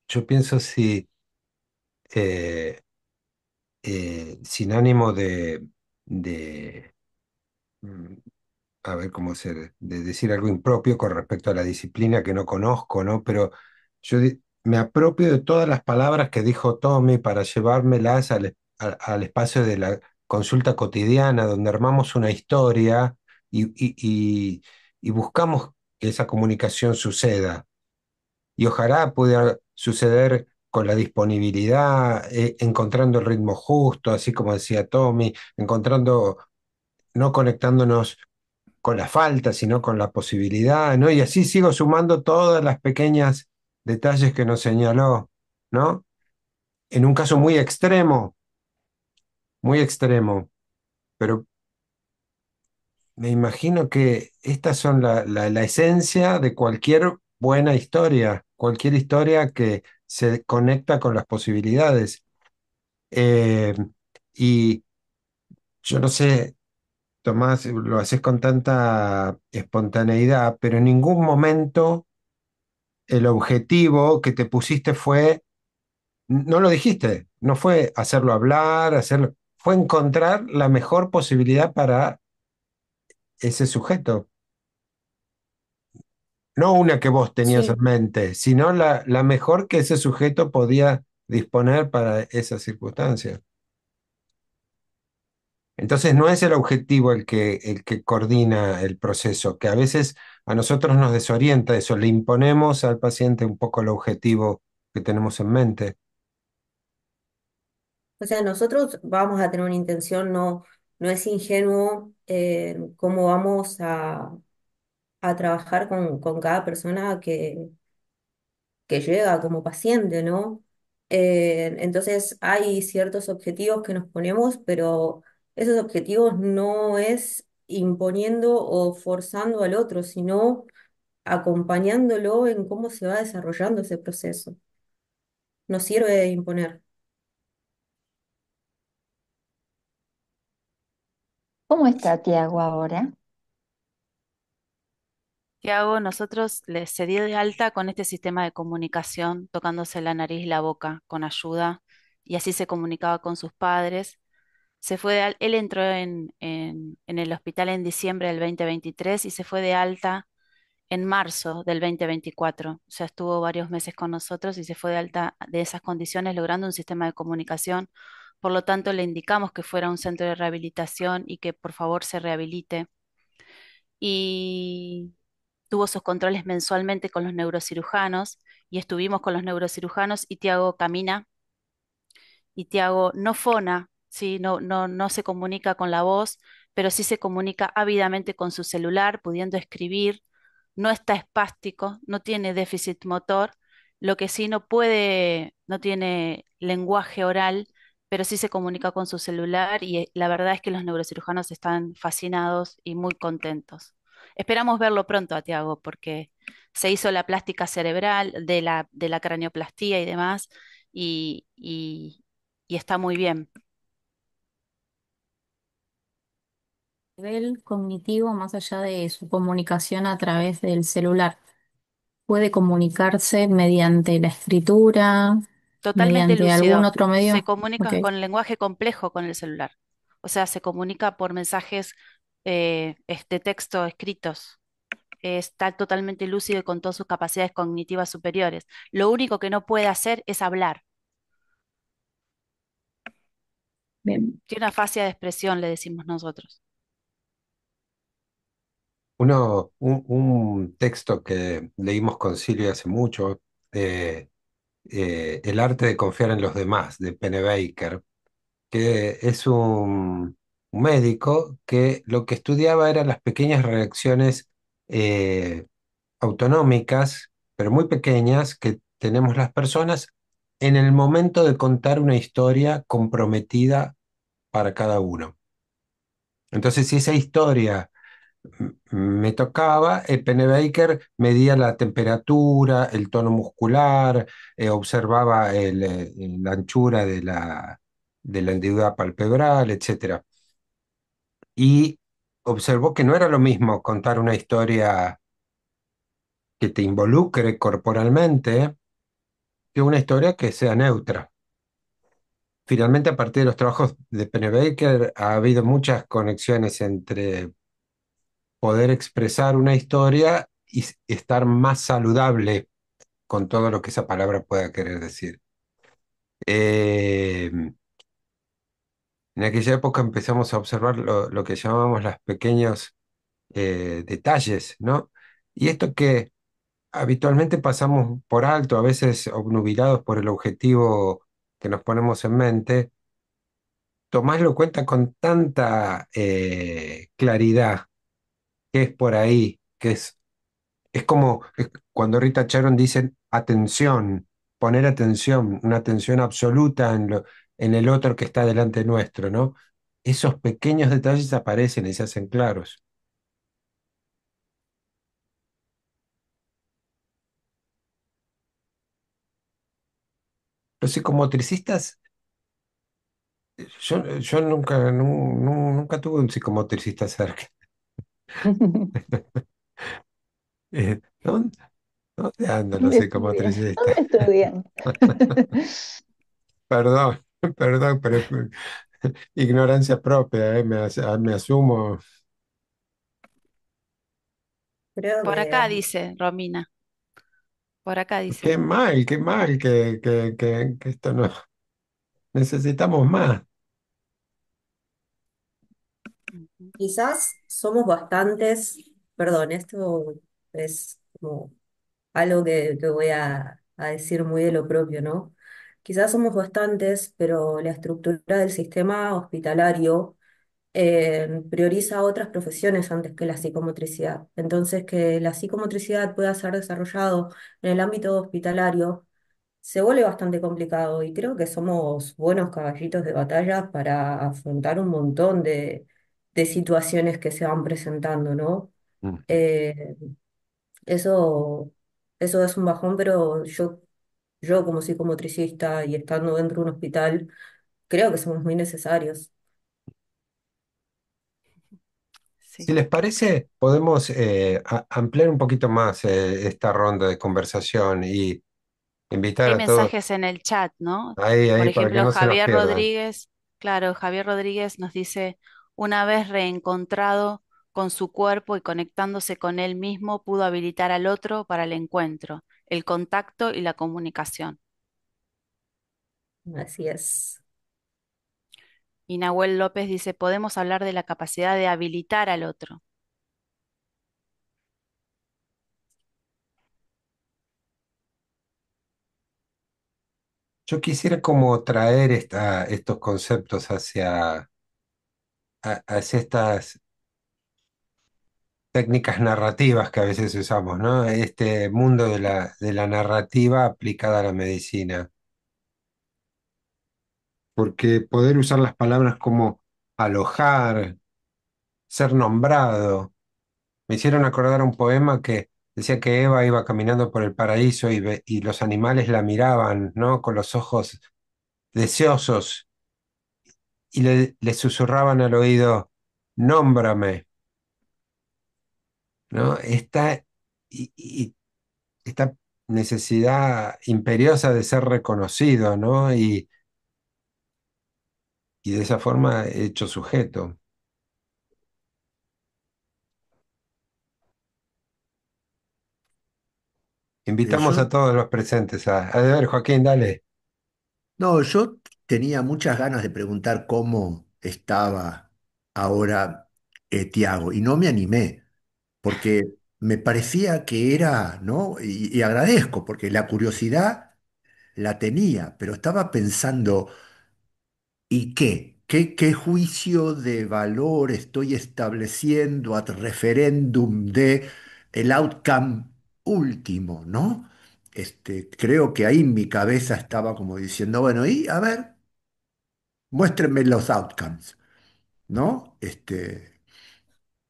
yo pienso si, eh, sin ánimo de, mm, a ver cómo ser, de decir algo impropio con respecto a la disciplina que no conozco, ¿no? Pero me apropio de todas las palabras que dijo Tommy para llevármelas al espacio de consulta cotidiana, donde armamos una historia y buscamos que esa comunicación suceda. Y ojalá pudiera suceder con la disponibilidad, encontrando el ritmo justo, así como decía Tommy, encontrando, no conectándonos con la falta, sino con la posibilidad, ¿no? Y así sigo sumando todas las pequeñas detalles que nos señaló, ¿no? En un caso muy extremo, pero me imagino que estas son la esencia de cualquier buena historia, cualquier historia que se conecta con las posibilidades. Eh, y yo no sé, Tomás, lo haces con tanta espontaneidad, pero en ningún momento el objetivo que te pusiste fue, no lo dijiste, no fue hacerlo hablar, hacerlo, fue encontrar la mejor posibilidad para ese sujeto. No una que vos tenías en Sí, mente, sino la mejor que ese sujeto podía disponer para esa circunstancia. Entonces no es el objetivo el que coordina el proceso, que a veces a nosotros nos desorienta eso, le imponemos al paciente un poco el objetivo que tenemos en mente. o sea, nosotros vamos a tener una intención, no, no es ingenuo cómo vamos a trabajar con cada persona que llega como paciente, ¿no? Entonces hay ciertos objetivos que nos ponemos, pero esos objetivos no es imponiendo o forzando al otro, sino acompañándolo en cómo se va desarrollando ese proceso. No sirve de imponer. ¿Cómo está Tiago ahora? Tiago, nosotros se dio de alta con este sistema de comunicación, tocándose la nariz y la boca con ayuda, y así se comunicaba con sus padres. Él entró en el hospital en diciembre del 2023 y se fue de alta en marzo del 2024. O sea, estuvo varios meses con nosotros y se fue de alta de esas condiciones, logrando un sistema de comunicación. Por lo tanto, le indicamos que fuera a un centro de rehabilitación y que por favor se rehabilite. Y tuvo sus controles mensualmente con los neurocirujanos y estuvimos con los neurocirujanos y Tiago camina y Tiago no fona, ¿sí? No se comunica con la voz, pero sí se comunica ávidamente con su celular, pudiendo escribir, no está espástico, no tiene déficit motor, lo que sí no puede, no tiene lenguaje oral, pero sí se comunica con su celular y la verdad es que los neurocirujanos están fascinados y muy contentos. Esperamos verlo pronto a Tiago porque se hizo la plástica cerebral de la cranioplastía y demás y está muy bien. Nivel cognitivo, más allá de su comunicación a través del celular, puede comunicarse mediante la escritura, Totalmente mediante algún lúcido. otro Se medio. Ok, comunica con lenguaje complejo con el celular. O sea, se comunica por mensajes de texto escritos. Está totalmente lúcido y con todas sus capacidades cognitivas superiores. Lo único que no puede hacer es hablar. bien. Tiene una fascia de expresión, le decimos nosotros. Un texto que leímos con Silvia hace mucho, eh, El arte de confiar en los demás, de Pennebaker, que es un médico que lo que estudiaba eran las pequeñas reacciones eh, autonómicas, pero muy pequeñas, que tenemos las personas en el momento de contar una historia comprometida para cada uno. Entonces, si esa historia me tocaba, Pennebaker medía la temperatura, el tono muscular, observaba la anchura de la hendidura palpebral, etcétera. Y observó que no era lo mismo contar una historia que te involucre corporalmente que una historia que sea neutra. Finalmente, a partir de los trabajos de Pennebaker, ha habido muchas conexiones entre poder expresar una historia y estar más saludable con todo lo que esa palabra pueda querer decir. Eh, En aquella época empezamos a observar lo que llamábamos los pequeños detalles, ¿no? Y esto que habitualmente pasamos por alto, a veces obnubilados por el objetivo que nos ponemos en mente, Tomás lo cuenta con tanta claridad que es por ahí, es como cuando Rita Charon dice atención, poner atención, una atención absoluta en el otro que está delante nuestro, ¿no? Esos pequeños detalles aparecen y se hacen claros. Los psicomotricistas, yo nunca, nunca tuve un psicomotricista cerca. ¿Dónde, dónde andan los ¿Dónde estudian? ¿Dónde psicomotricistas? estudian? Perdón, perdón, pero es ignorancia propia, me asumo. Creo Por que acá dice Romina, por acá dice. Qué mal que esto no. Necesitamos más. Ujú. quizás somos bastantes, perdón, esto es como algo que voy a decir muy de lo propio, ¿no? Quizás somos bastantes, pero la estructura del sistema hospitalario prioriza otras profesiones antes que la psicomotricidad. Entonces, que la psicomotricidad pueda ser desarrollado en el ámbito hospitalario se vuelve bastante complicado y creo que somos buenos caballitos de batalla para afrontar un montón de situaciones que se van presentando, ¿no? Ujú. Eh, eso, eso es un bajón, pero yo como psicomotricista y estando dentro de un hospital, creo que somos muy necesarios. Si Sí. les parece, podemos ampliar un poquito más esta ronda de conversación y invitar Hay a todos mensajes en el chat, ¿no? ahí Por para que ejemplo, no se nos Javier pierdan. Rodríguez, claro, Javier Rodríguez nos dice, una vez reencontrado con su cuerpo y conectándose con él mismo, pudo habilitar al otro para el encuentro, el contacto y la comunicación. Así es. Y Nahuel López dice, podemos hablar de la capacidad de habilitar al otro. Yo quisiera como traer estos conceptos hacia estas técnicas narrativas que a veces usamos, ¿no? Este mundo de la narrativa aplicada a la medicina. Porque poder usar las palabras como alojar, ser nombrado, me hicieron acordar un poema que decía que Eva iba caminando por el paraíso y los animales la miraban, ¿no? Con los ojos deseosos y le susurraban al oído, nómbrame, ¿no? Y esta necesidad imperiosa de ser reconocido, ¿no? Y de esa forma hecho sujeto. Invitamos a Yo, todos los presentes a ver, Joaquín, dale. no, yo tenía muchas ganas de preguntar cómo estaba ahora Tiago y no me animé porque me parecía que era, ¿no? Y agradezco porque la curiosidad la tenía, pero estaba pensando, ¿y qué? ¿Qué juicio de valor estoy estableciendo ad referendum de el outcome último, ¿no? Creo que ahí en mi cabeza estaba como diciendo, bueno, y a ver, muéstrenme los outcomes, ¿no?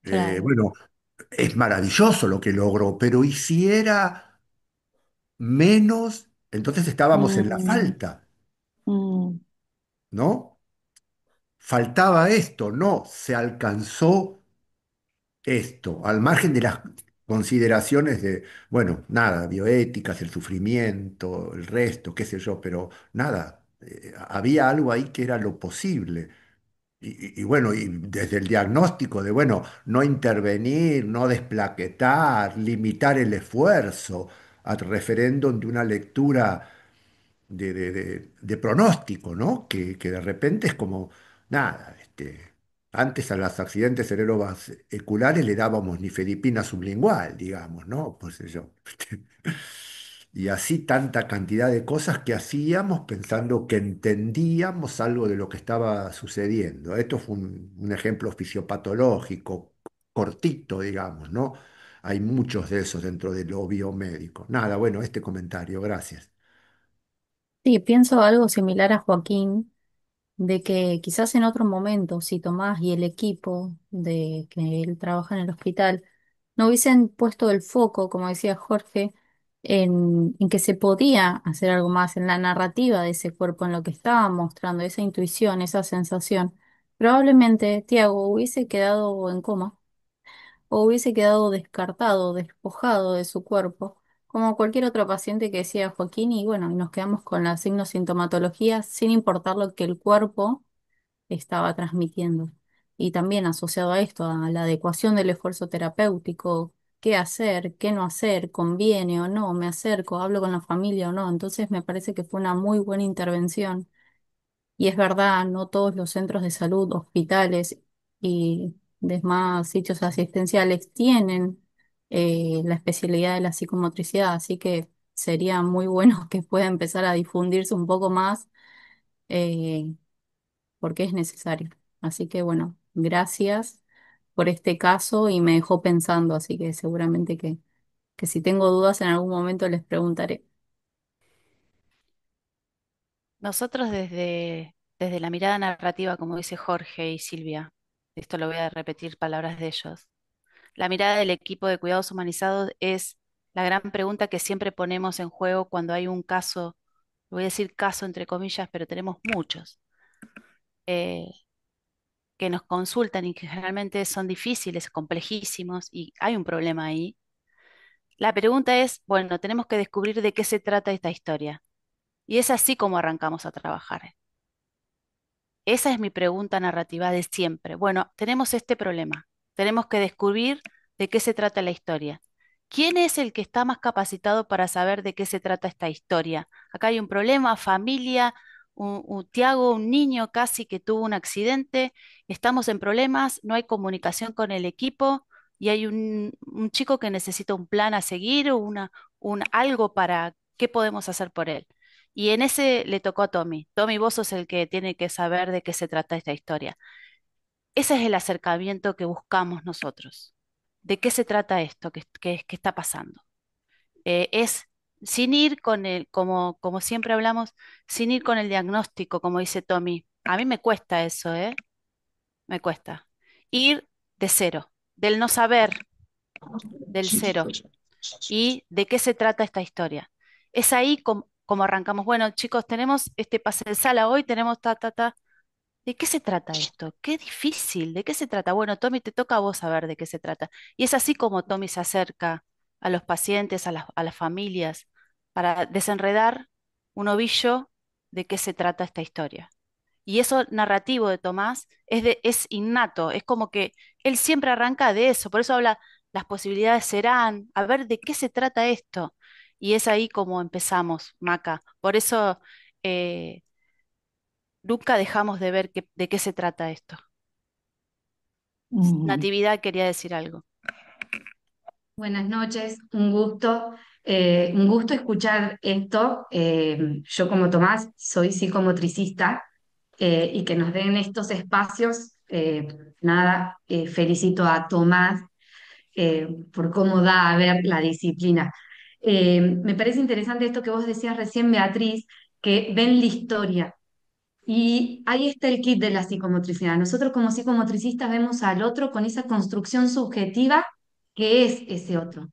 Claro. Bueno, es maravilloso lo que logró, pero ¿y si era menos? Entonces estábamos en la Mm, falta, mm, ¿no? Faltaba esto, no, se alcanzó esto, al margen de las consideraciones de, bueno, nada, bioéticas, el sufrimiento, el resto, qué sé yo, pero nada, había algo ahí que era lo posible. Y bueno, y desde el diagnóstico de, bueno, no intervenir, no desplaquetar, limitar el esfuerzo, al referéndum de una lectura de pronóstico, ¿no? Que de repente es como, nada, antes a los accidentes cerebrovasculares le dábamos nifedipina sublingual, digamos, ¿no? Pues yo. Y así tanta cantidad de cosas que hacíamos pensando que entendíamos algo de lo que estaba sucediendo. Esto fue un ejemplo fisiopatológico, cortito, digamos, ¿no? Hay muchos de esos dentro de lo biomédico. Nada, bueno, este comentario, gracias. Sí, pienso algo similar a Joaquín, de que quizás en otro momento, si Tomás y el equipo de que él trabaja en el hospital no hubiesen puesto el foco, como decía Jorge, en que se podía hacer algo más en la narrativa de ese cuerpo, en lo que estaba mostrando, esa intuición, esa sensación, probablemente Tiago hubiese quedado en coma o hubiese quedado descartado, despojado de su cuerpo, como cualquier otro paciente que decía Joaquín, y bueno, y nos quedamos con la signosintomatología sin importar lo que el cuerpo estaba transmitiendo. Y también asociado a esto, a la adecuación del esfuerzo terapéutico, qué hacer, qué no hacer, conviene o no, me acerco, hablo con la familia o no. Entonces me parece que fue una muy buena intervención. Y es verdad, no todos los centros de salud, hospitales y demás sitios asistenciales tienen la especialidad de la psicomotricidad, así que sería muy bueno que pueda empezar a difundirse un poco más. eh, Porque es necesario. Así que bueno, gracias por este caso y me dejó pensando, así que seguramente que si tengo dudas en algún momento les preguntaré. Nosotros desde la mirada narrativa, como dice Jorge y Silvia, esto lo voy a repetir palabras de ellos, la mirada del equipo de cuidados humanizados es la gran pregunta que siempre ponemos en juego cuando hay un caso, voy a decir caso entre comillas, pero tenemos muchos, eh, que nos consultan y que generalmente son difíciles, complejísimos y hay un problema ahí. La pregunta es, bueno, tenemos que descubrir de qué se trata esta historia. Y es así como arrancamos a trabajar. Esa es mi pregunta narrativa de siempre. Bueno, tenemos este problema. Tenemos que descubrir de qué se trata la historia. ¿Quién es el que está más capacitado para saber de qué se trata esta historia? Acá hay un problema, familia, un Tiago, un niño casi que tuvo un accidente, estamos en problemas, no hay comunicación con el equipo y hay un chico que necesita un plan a seguir o algo para qué podemos hacer por él. Y en ese le tocó a Tommy. Tommy, vos sos el que tiene que saber de qué se trata esta historia. Ese es el acercamiento que buscamos nosotros. ¿De qué se trata esto que está pasando? Es sin ir con el, como siempre hablamos, sin ir con el diagnóstico, como dice Tommy. A mí me cuesta eso, ¿eh? Me cuesta. Ir de cero, del no saber, del cero. ¿Y de qué se trata esta historia? Es ahí como arrancamos. Bueno, chicos, tenemos este pase de sala hoy, tenemos ta, ta, ta. ¿De qué se trata esto? Qué difícil. ¿De qué se trata? Bueno, Tommy, te toca a vos saber de qué se trata. Y es así como Tommy se acerca a los pacientes, a las familias, para desenredar un ovillo de qué se trata esta historia. Y eso narrativo de Tomás es innato, es como que él siempre arranca de eso, por eso habla, las posibilidades serán, a ver de qué se trata esto. Y es ahí como empezamos, Maca. Por eso eh, nunca dejamos de ver de qué se trata esto. Mm. Natividad quería decir algo. Buenas noches, un gusto escuchar esto. Yo como Tomás soy psicomotricista y que nos den estos espacios, nada, felicito a Tomás por cómo da a ver la disciplina. Me parece interesante esto que vos decías recién, Beatriz, que ven la historia. Y ahí está el kit de la psicomotricidad. Nosotros como psicomotricistas vemos al otro con esa construcción subjetiva que es ese otro,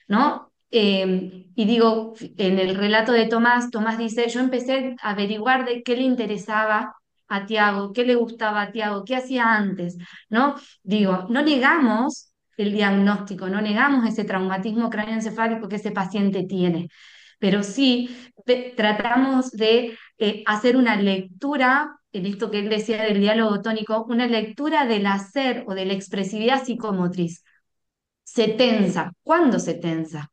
¿no? Y digo, en el relato de Tomás, Tomás dice, yo empecé a averiguar de qué le interesaba a Tiago, qué le gustaba a Tiago, qué hacía antes, ¿no? Digo, no negamos el diagnóstico, no negamos ese traumatismo cráneoencefálico que ese paciente tiene, pero sí tratamos de hacer una lectura, en esto que él decía del diálogo tónico, una lectura del hacer o de la expresividad psicomotriz. Se tensa. ¿Cuándo se tensa?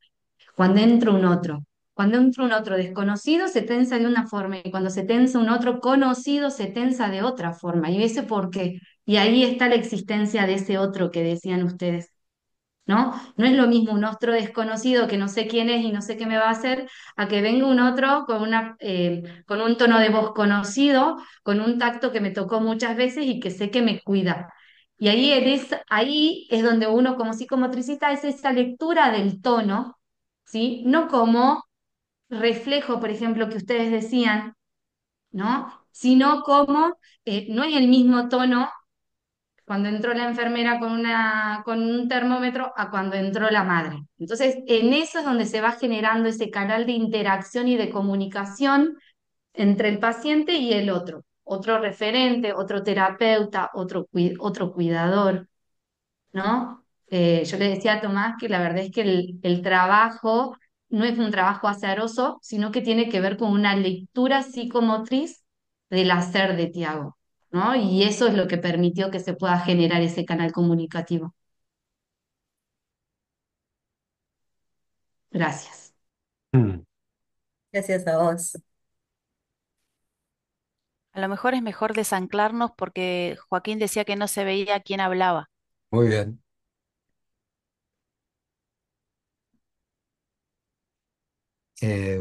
Cuando entra un otro. Cuando entra un otro desconocido se tensa de una forma y cuando se tensa un otro conocido se tensa de otra forma. Y ese por qué. Y ahí está la existencia de ese otro que decían ustedes. ¿No? No es lo mismo un otro desconocido que no sé quién es y no sé qué me va a hacer, a que venga un otro con un tono de voz conocido, con un tacto que me tocó muchas veces y que sé que me cuida. Y ahí es donde uno como psicomotricista es esa lectura del tono, ¿sí? No como reflejo, por ejemplo, que ustedes decían, ¿no? Sino como no es el mismo tono cuando entró la enfermera con un termómetro a cuando entró la madre. Entonces, en eso es donde se va generando ese canal de interacción y de comunicación entre el paciente y el otro referente, otro terapeuta, otro cuidador, ¿no? Yo le decía a Tomás que la verdad es que el trabajo no es un trabajo azaroso, sino que tiene que ver con una lectura psicomotriz del hacer de Tiago, ¿no? Y eso es lo que permitió que se pueda generar ese canal comunicativo. Gracias. Mm, Gracias a vos. A lo mejor es mejor desanclarnos porque Joaquín decía que no se veía quién hablaba. muy bien. Eh,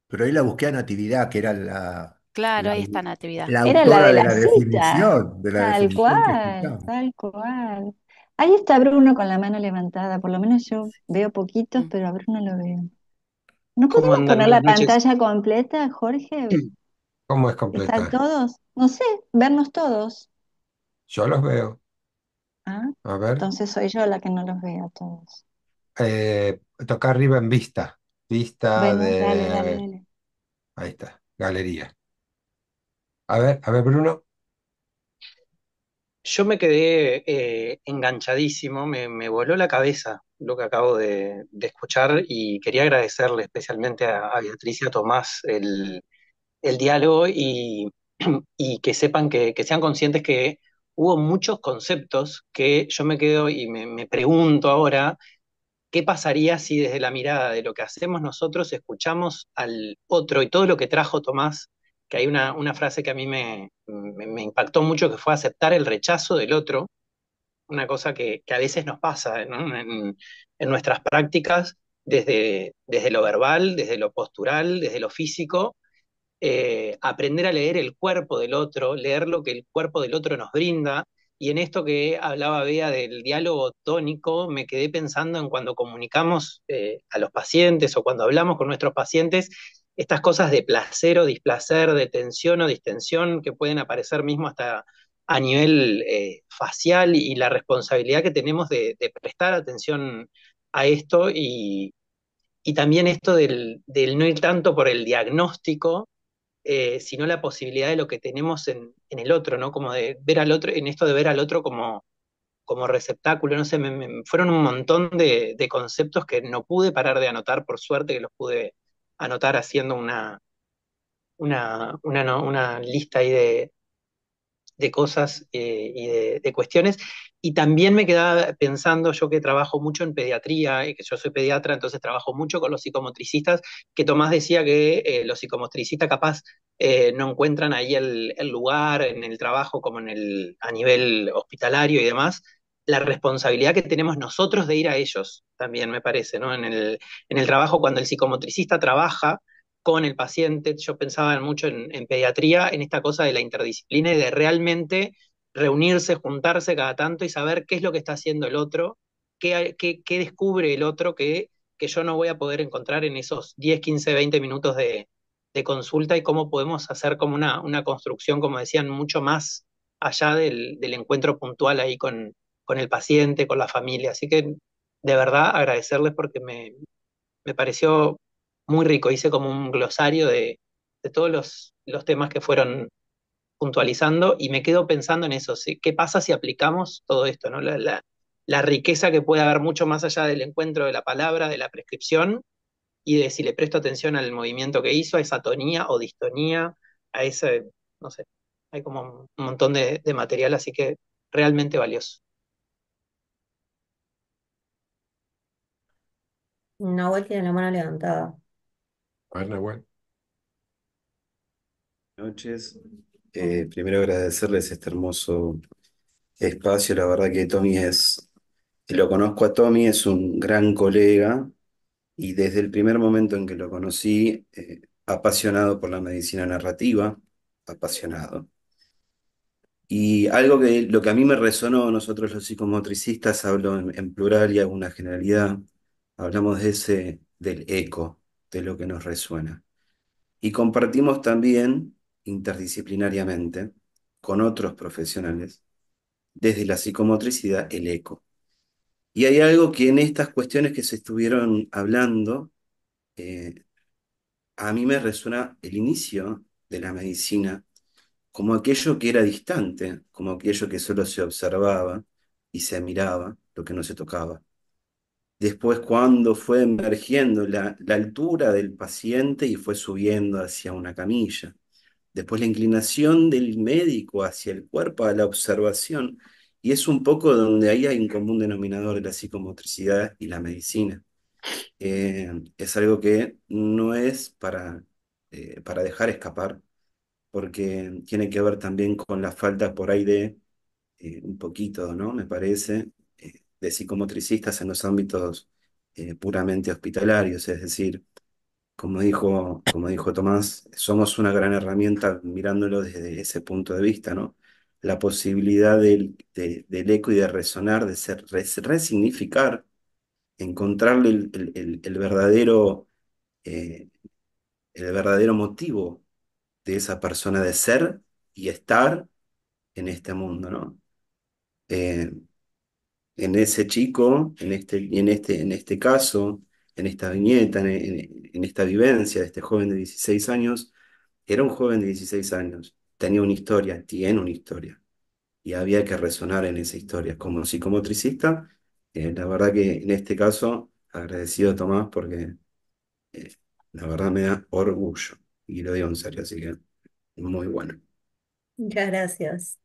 Pero ahí la busqué a Natividad, que era Claro, la, ahí está Natividad. la Era la autora de la cita, de la tal definición que cual, escuchamos. tal cual. Ahí está Bruno con la mano levantada, por lo menos yo veo poquitos, Mm. pero a Bruno lo veo. ¿No ¿Cómo podemos andan? poner Buenas la noches. pantalla completa, Jorge? ¿Cómo es ¿Están completa? todos? No sé, vernos todos. Yo los veo. Ah, A ver. entonces soy yo la que no los veo a todos. Toca arriba en vista. Vista Bueno, dale, dale, de... dale. Ahí está. Galería. A ver, Bruno. Yo me quedé enganchadísimo, me voló la cabeza lo que acabo de escuchar y quería agradecerle especialmente a Beatriz y a Tomás el diálogo y que sepan que sean conscientes que hubo muchos conceptos que yo me quedo y me pregunto ahora. ¿Qué pasaría si desde la mirada de lo que hacemos nosotros escuchamos al otro y todo lo que trajo Tomás? Que hay una frase que a mí me impactó mucho, que fue aceptar el rechazo del otro, una cosa que a veces nos pasa, ¿no? En nuestras prácticas, desde lo verbal, desde lo postural, desde lo físico, aprender a leer el cuerpo del otro, leer lo que el cuerpo del otro nos brinda. Y en esto que hablaba Bea del diálogo tónico, me quedé pensando en cuando comunicamos a los pacientes o cuando hablamos con nuestros pacientes, estas cosas de placer o displacer, de tensión o distensión que pueden aparecer mismo hasta a nivel facial y la responsabilidad que tenemos de prestar atención a esto y también esto del no ir tanto por el diagnóstico sino la posibilidad de lo que tenemos en el otro, ¿no? Como de ver al otro, en esto de ver al otro como receptáculo, no sé, fueron un montón de conceptos que no pude parar de anotar, por suerte que los pude anotar haciendo una lista ahí de cosas y de cuestiones. Y también me quedaba pensando, yo que trabajo mucho en pediatría, y que yo soy pediatra, entonces trabajo mucho con los psicomotricistas, que Tomás decía que los psicomotricistas capaz no encuentran ahí el lugar en el trabajo como a nivel hospitalario y demás. La responsabilidad que tenemos nosotros de ir a ellos también me parece, ¿no? En el trabajo, cuando el psicomotricista trabaja, con el paciente. Yo pensaba mucho en pediatría, en esta cosa de la interdisciplina y de realmente reunirse, juntarse cada tanto y saber qué es lo que está haciendo el otro, qué descubre el otro que yo no voy a poder encontrar en esos 10 15 20 minutos de consulta y cómo podemos hacer como una construcción, como decían, mucho más allá del encuentro puntual ahí con el paciente, con la familia. Así que de verdad agradecerles porque me pareció muy rico. Hice como un glosario de todos los temas que fueron puntualizando y me quedo pensando en eso. ¿Sí? ¿Qué pasa si aplicamos todo esto? ¿No? La riqueza que puede haber mucho más allá del encuentro de la palabra, de la prescripción y de si le presto atención al movimiento que hizo, a esa tonía o distonía, a ese, no sé, hay como un montón de material, así que realmente valioso. Nahuel tiene la mano levantada. A ver, Nahuel. Noches. Primero agradecerles este hermoso espacio. La verdad que lo conozco a Tommy, es un gran colega y desde el primer momento en que lo conocí, apasionado por la medicina narrativa, apasionado. Y algo que lo que a mí me resonó, nosotros los psicomotricistas, hablo en plural y hago una generalidad, hablamos del eco, de lo que nos resuena. Y compartimos también interdisciplinariamente con otros profesionales desde la psicomotricidad el eco. Y hay algo que en estas cuestiones que se estuvieron hablando, eh, a mí me resuena el inicio de la medicina como aquello que era distante, como aquello que solo se observaba y se miraba, lo que no se tocaba. Después, cuando fue emergiendo la altura del paciente y fue subiendo hacia una camilla. Después la inclinación del médico hacia el cuerpo, a la observación. Y es un poco donde ahí hay un común denominador de la psicomotricidad y la medicina. Es algo que no es para dejar escapar, porque tiene que ver también con la falta por ahí de un poquito, ¿no? Me parece, de psicomotricistas en los ámbitos puramente hospitalarios, es decir, como dijo Tomás, somos una gran herramienta mirándolo desde ese punto de vista, ¿no? La posibilidad del eco y de resonar, de resignificar, encontrarle eh, el verdadero motivo de esa persona de ser y estar en este mundo, ¿no? Eh, en ese chico, en este caso, en esta viñeta, en esta vivencia de este joven de 16 años, era un joven de 16 años, tenía una historia, tiene una historia, y había que resonar en esa historia. Como psicomotricista, la verdad que en este caso, agradecido a Tomás porque eh, la verdad me da orgullo, y lo digo en serio, así que muy bueno. Muchas gracias.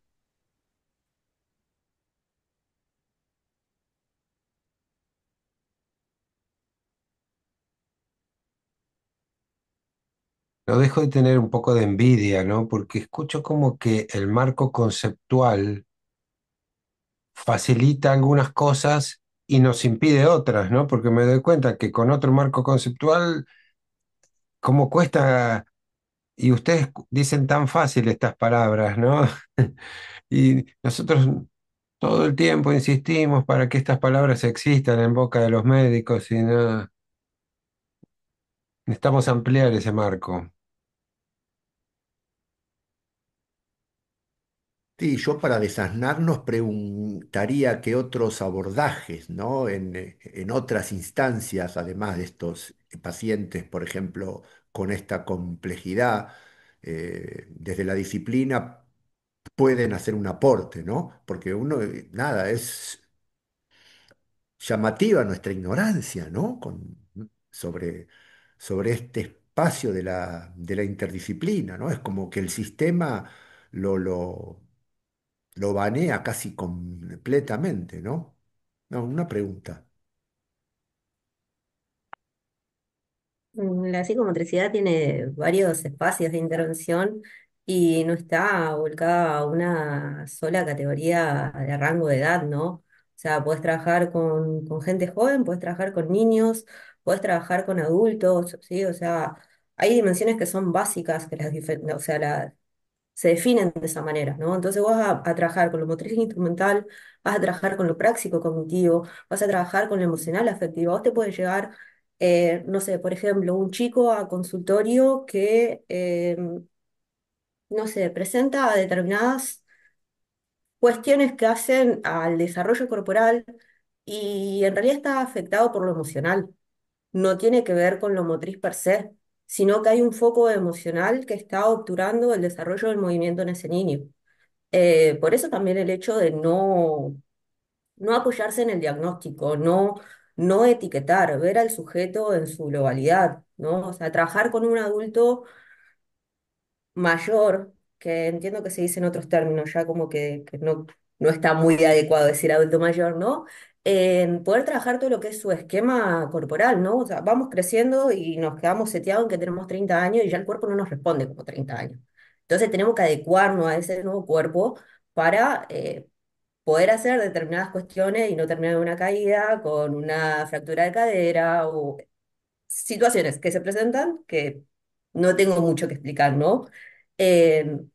No dejo de tener un poco de envidia, ¿no? Porque escucho como que el marco conceptual facilita algunas cosas y nos impide otras, ¿no? Porque me doy cuenta que con otro marco conceptual, ¿cómo cuesta? Y ustedes dicen tan fácil estas palabras, ¿no? Y nosotros todo el tiempo insistimos para que estas palabras existan en boca de los médicos y no, necesitamos ampliar ese marco. Sí, yo para desasnarnos preguntaría qué otros abordajes, ¿no? En otras instancias, además de estos pacientes, por ejemplo, con esta complejidad, desde la disciplina pueden hacer un aporte, ¿no? Porque uno, nada, es llamativa nuestra ignorancia, ¿no? Sobre, sobre este espacio de la interdisciplina, ¿no? Es como que el sistema lo, lo, lo banea casi completamente, ¿no? No, una pregunta. La psicomotricidad tiene varios espacios de intervención y no está volcada a una sola categoría de rango de edad, ¿no? O sea, puedes trabajar con gente joven, puedes trabajar con niños, puedes trabajar con adultos, ¿sí? O sea, hay dimensiones que son básicas, que o sea, se definen de esa manera, ¿no? Entonces vos vas a trabajar con lo motriz e instrumental, vas a trabajar con lo práctico cognitivo, vas a trabajar con lo emocional afectivo. Vos te puedes llegar, no sé, por ejemplo, un chico a consultorio que, no sé, presenta determinadas cuestiones que hacen al desarrollo corporal y en realidad está afectado por lo emocional. No tiene que ver con lo motriz per se, sino que hay un foco emocional que está obturando el desarrollo del movimiento en ese niño. Por eso también el hecho de no apoyarse en el diagnóstico, no etiquetar, ver al sujeto en su globalidad, ¿no? O sea, trabajar con un adulto mayor, que entiendo que se dice en otros términos, ya como que no. no está muy adecuado decir adulto mayor, ¿no? En poder trabajar todo lo que es su esquema corporal, ¿no? O sea, vamos creciendo y nos quedamos seteados en que tenemos 30 años y ya el cuerpo no nos responde como 30 años. Entonces tenemos que adecuarnos a ese nuevo cuerpo para poder hacer determinadas cuestiones y no terminar en una caída con una fractura de cadera o situaciones que se presentan que no tengo mucho que explicar, ¿no?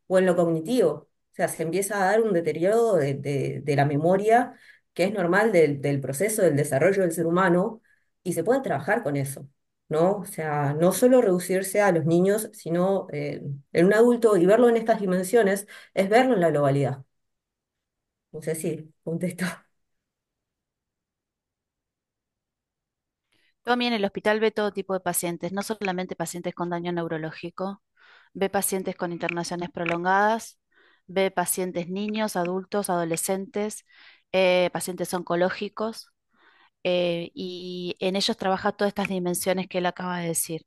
O en lo cognitivo, o sea, se empieza a dar un deterioro de la memoria que es normal del proceso del desarrollo del ser humano y se puede trabajar con eso, ¿no? O sea, no solo reducirse a los niños, sino en un adulto y verlo en estas dimensiones es verlo en la globalidad. No sé si contesto. Tommy en el hospital ve todo tipo de pacientes, no solamente pacientes con daño neurológico, ve pacientes con internaciones prolongadas, ve pacientes niños, adultos, adolescentes, pacientes oncológicos, y en ellos trabaja todas estas dimensiones que él acaba de decir,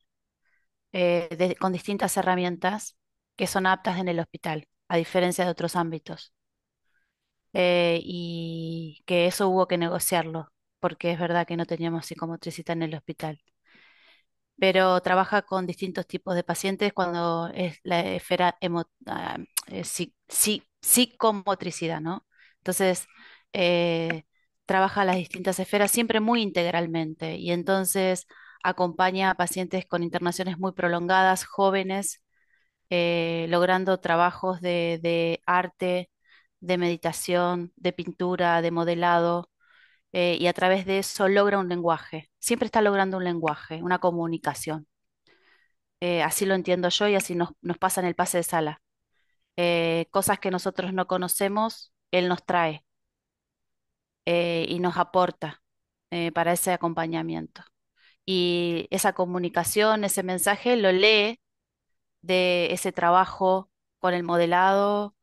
con distintas herramientas que son aptas en el hospital, a diferencia de otros ámbitos, y que eso hubo que negociarlo, porque es verdad que no teníamos psicomotricista en el hospital, pero trabaja con distintos tipos de pacientes cuando es la esfera psicomotricidad, ¿no? Entonces, eh, trabaja las distintas esferas siempre muy integralmente y entonces acompaña a pacientes con internaciones muy prolongadas, jóvenes, logrando trabajos de arte, de meditación, de pintura, de modelado, y a través de eso logra un lenguaje. Siempre está logrando un lenguaje, una comunicación. Así lo entiendo yo y así nos pasa en el pase de sala. Cosas que nosotros no conocemos, él nos trae, y nos aporta, para ese acompañamiento. Y esa comunicación, ese mensaje, lo lee de ese trabajo con el modelado,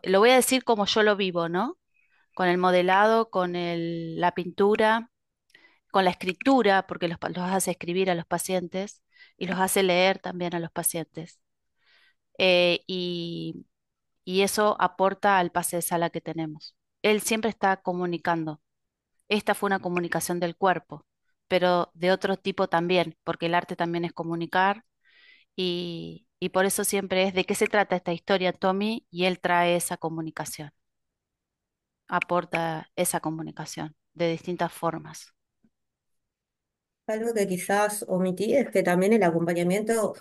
lo voy a decir como yo lo vivo, ¿no? Con el modelado, con la pintura, con la escritura, porque los hace escribir a los pacientes y los hace leer también a los pacientes. Eh, y, y eso aporta al pase de sala que tenemos. Él siempre está comunicando. Esta fue una comunicación del cuerpo, pero de otro tipo también, porque el arte también es comunicar y por eso siempre es de qué se trata esta historia, Tommy, y él trae esa comunicación, aporta esa comunicación de distintas formas. Algo que quizás omití es que también el acompañamiento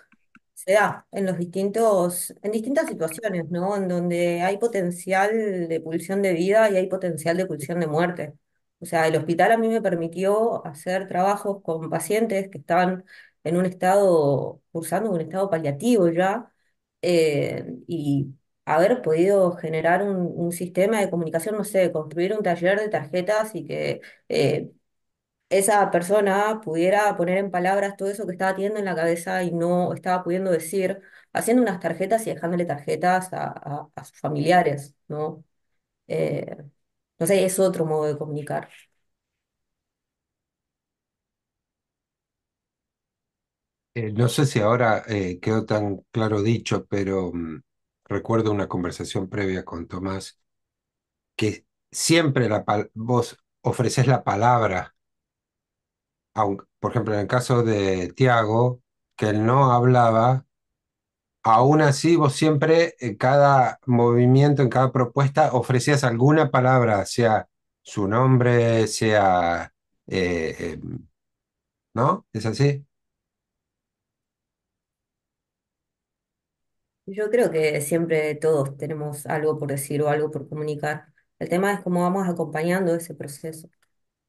se da en en distintas situaciones, ¿no? En donde hay potencial de pulsión de vida y hay potencial de pulsión de muerte. O sea, el hospital a mí me permitió hacer trabajos con pacientes que estaban en un estado, cursando un estado paliativo ya, y haber podido generar un sistema de comunicación, no sé, construir un taller de tarjetas y que eh, esa persona pudiera poner en palabras todo eso que estaba teniendo en la cabeza y no estaba pudiendo decir, haciendo unas tarjetas y dejándole tarjetas a sus familiares, ¿no? Eh, no sé, es otro modo de comunicar. No sé si ahora quedó tan claro dicho, pero recuerdo una conversación previa con Tomás que siempre vos ofreces la palabra, por ejemplo, en el caso de Tiago, que él no hablaba, aún así vos siempre en cada movimiento, en cada propuesta, ofrecías alguna palabra, sea su nombre, sea, ¿no? ¿Es así? Yo creo que siempre todos tenemos algo por decir o algo por comunicar. El tema es cómo vamos acompañando ese proceso,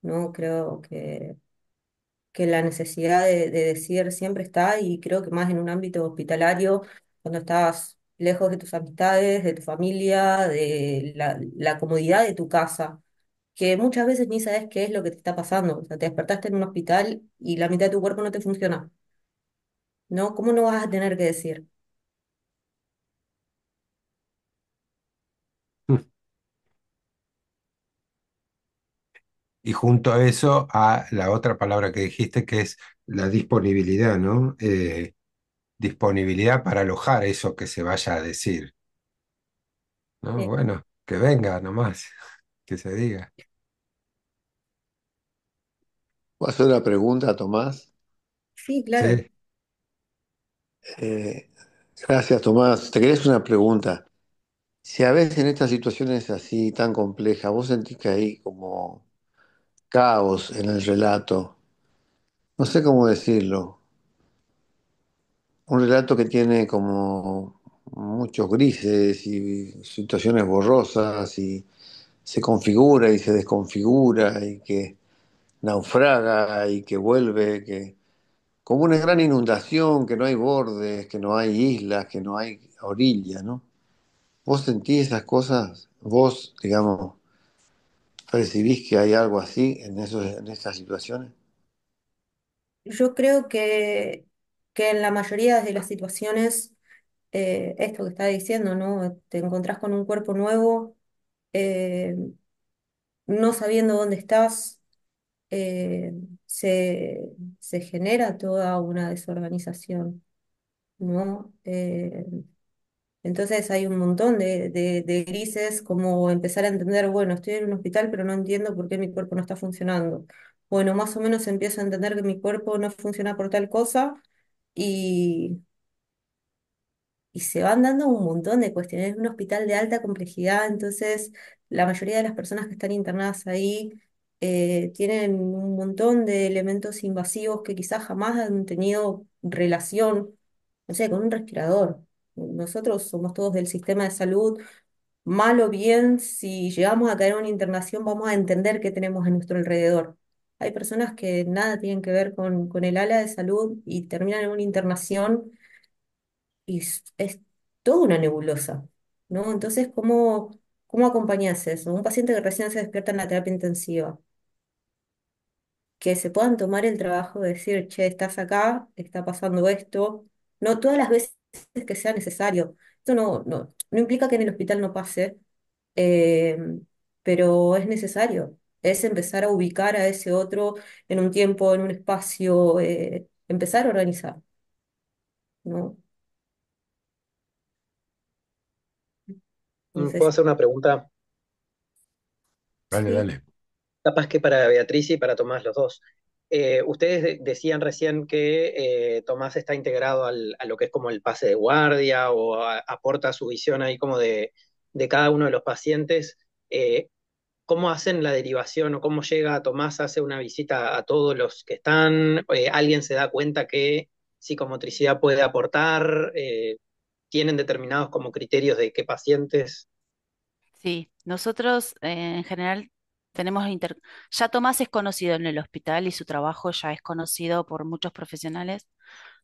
¿no? Creo que la necesidad de decir siempre está y creo que más en un ámbito hospitalario, cuando estás lejos de tus amistades, de tu familia, de la comodidad de tu casa, que muchas veces ni sabes qué es lo que te está pasando. O sea, te despertaste en un hospital y la mitad de tu cuerpo no te funciona, ¿no? ¿Cómo no vas a tener que decir? Y junto a eso, a la otra palabra que dijiste, que es la disponibilidad, ¿no? Disponibilidad para alojar eso que se vaya a decir, ¿no? Eh, Bueno. que venga nomás, que se diga. ¿Puedo hacer una pregunta, Tomás? Sí, claro. Sí, Eh, gracias, Tomás. Te quería hacer una pregunta. Si a veces en estas situaciones así tan complejas, vos sentís que hay como caos en el relato, no sé cómo decirlo, un relato que tiene como muchos grises y situaciones borrosas y se configura y se desconfigura y que naufraga y que vuelve, que como una gran inundación, que no hay bordes, que no hay islas, que no hay orilla, ¿no? ¿Vos sentís esas cosas? ¿Vos, digamos, percibís que hay algo así en esas situaciones? Yo creo que en la mayoría de las situaciones, esto que estaba diciendo, ¿no? Te encontrás con un cuerpo nuevo, eh, no sabiendo dónde estás, eh, se, se genera toda una desorganización, ¿no? Entonces hay un montón de grises, como empezar a entender, bueno, estoy en un hospital, pero no entiendo por qué mi cuerpo no está funcionando. Bueno, más o menos empiezo a entender que mi cuerpo no funciona por tal cosa y, y se van dando un montón de cuestiones. Es un hospital de alta complejidad, entonces la mayoría de las personas que están internadas ahí tienen un montón de elementos invasivos que quizás jamás han tenido relación, no sé, con un respirador. Nosotros somos todos del sistema de salud. Mal o bien, si llegamos a caer en una internación, vamos a entender qué tenemos a nuestro alrededor. Hay personas que nada tienen que ver con el ala de salud y terminan en una internación y es toda una nebulosa, ¿no? Entonces, ¿cómo acompañas eso? Un paciente que recién se despierta en la terapia intensiva, que se puedan tomar el trabajo de decir, che, estás acá, está pasando esto, no todas las veces que sea necesario. Esto no implica que en el hospital no pase, eh, pero es necesario. Es empezar a ubicar a ese otro en un tiempo, en un espacio, empezar a organizar, ¿no? ¿Puedo Entonces, hacer una pregunta? dale, sí. dale. Capaz que para Beatriz y para Tomás los dos. Ustedes decían recién que Tomás está integrado a lo que es como el pase de guardia o aporta su visión ahí como de cada uno de los pacientes. ¿Cómo hacen la derivación o cómo llega Tomás, hace una visita a todos los que están? ¿Alguien se da cuenta que psicomotricidad puede aportar? ¿Tienen determinados como criterios de qué pacientes? Sí, nosotros en general tenemos ya Tomás es conocido en el hospital y su trabajo ya es conocido por muchos profesionales.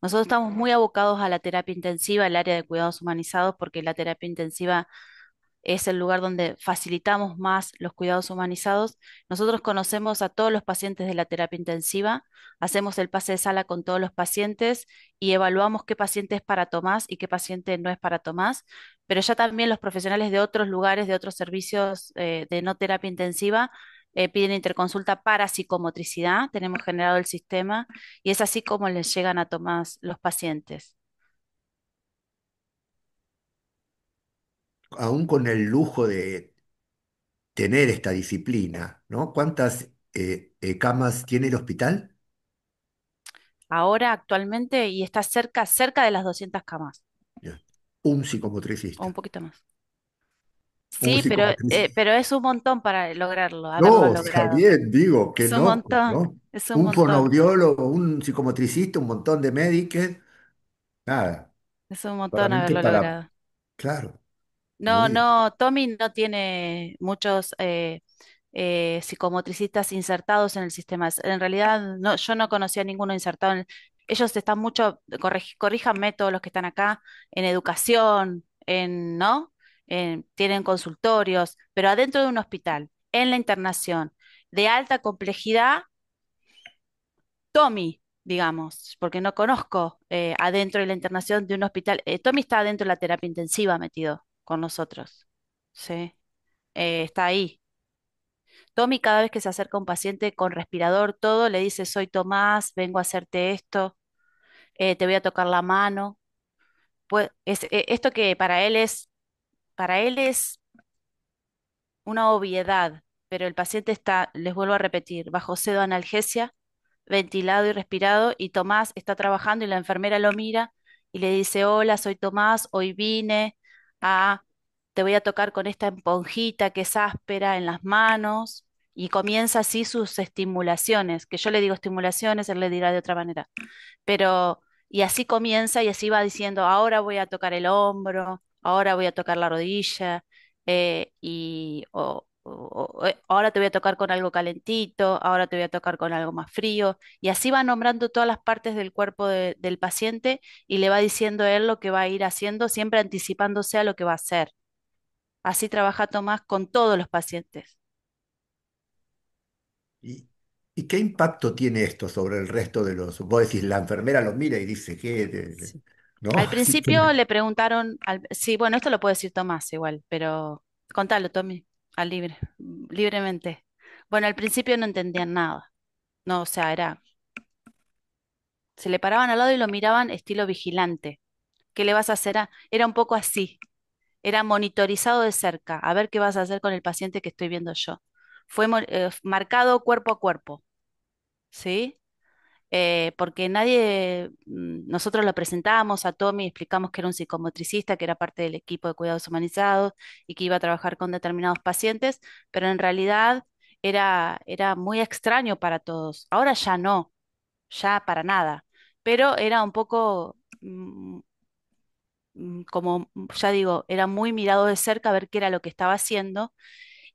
Nosotros estamos muy abocados a la terapia intensiva, el área de cuidados humanizados, porque la terapia intensiva es el lugar donde facilitamos más los cuidados humanizados. Nosotros conocemos a todos los pacientes de la terapia intensiva, hacemos el pase de sala con todos los pacientes y evaluamos qué paciente es para Tomás y qué paciente no es para Tomás, pero ya también los profesionales de otros lugares, de otros servicios de no terapia intensiva, piden interconsulta para psicomotricidad, tenemos generado el sistema y es así como les llegan a Tomás los pacientes. Aún con el lujo de tener esta disciplina, ¿no? ¿Cuántas camas tiene el hospital? Ahora actualmente y está cerca de las 200 camas, Ya. Un o un psicomotricista. poquito más. Un Sí, psicomotricista. pero es un montón para lograrlo, haberlo No, está logrado. bien, digo que Es un no, montón, ¿no? es un Un montón, fonoaudiólogo, un psicomotricista, un montón de médicos, nada, es un montón solamente haberlo para, logrado. claro, No, muy bien. no, Tommy no tiene muchos psicomotricistas insertados en el sistema. En realidad, no, yo no conocía ninguno insertado. Ellos están mucho, corríjanme todos los que están acá, en educación, ¿no? Tienen consultorios, pero adentro de un hospital, en la internación, de alta complejidad, Tommy, digamos, porque no conozco adentro de la internación de un hospital. Tommy está adentro de la terapia intensiva metido con nosotros. Sí, está ahí. Tommy cada vez que se acerca a un paciente con respirador, todo, le dice, soy Tomás, vengo a hacerte esto, te voy a tocar la mano. Pues, esto que para él es una obviedad, pero el paciente está, les vuelvo a repetir, bajo pseudoanalgesia, ventilado y respirado, y Tomás está trabajando y la enfermera lo mira y le dice, hola, soy Tomás, hoy vine a, te voy a tocar con esta esponjita que es áspera en las manos, y comienza así sus estimulaciones, que yo le digo estimulaciones, él le dirá de otra manera, pero, y así comienza y así va diciendo, ahora voy a tocar el hombro, ahora voy a tocar la rodilla, ahora te voy a tocar con algo calentito, ahora te voy a tocar con algo más frío, y así va nombrando todas las partes del cuerpo del paciente y le va diciendo él lo que va a ir haciendo, siempre anticipándose a lo que va a hacer. Así trabaja Tomás con todos los pacientes. ¿Y, y qué impacto tiene esto sobre el resto de los? Vos decís, la enfermera lo mira y dice, ¿qué? Sí. ¿No? Al Así principio le preguntaron, sí, bueno, esto lo puede decir Tomás igual, pero contalo, Tommy, libremente. Bueno, al principio no entendían nada, no, o sea, se le paraban al lado y lo miraban estilo vigilante. ¿Qué le vas a hacer? Era un poco así, era monitorizado de cerca, a ver qué vas a hacer con el paciente que estoy viendo yo. Fue marcado cuerpo a cuerpo, ¿sí? Porque nosotros lo presentábamos a Tommy, explicamos que era un psicomotricista, que era parte del equipo de cuidados humanizados y que iba a trabajar con determinados pacientes, pero en realidad era muy extraño para todos. Ahora ya no, ya para nada, pero era un poco, como ya digo, era muy mirado de cerca a ver qué era lo que estaba haciendo.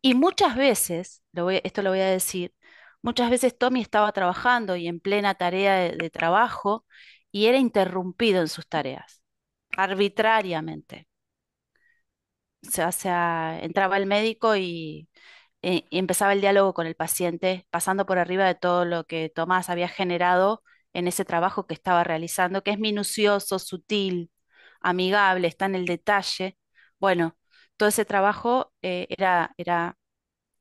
Y muchas veces, esto lo voy a decir, muchas veces Tommy estaba trabajando y en plena tarea de trabajo y era interrumpido en sus tareas, arbitrariamente. O sea, entraba el médico y empezaba el diálogo con el paciente, pasando por arriba de todo lo que Tomás había generado en ese trabajo que estaba realizando, que es minucioso, sutil, amigable, está en el detalle. Bueno, todo ese trabajo era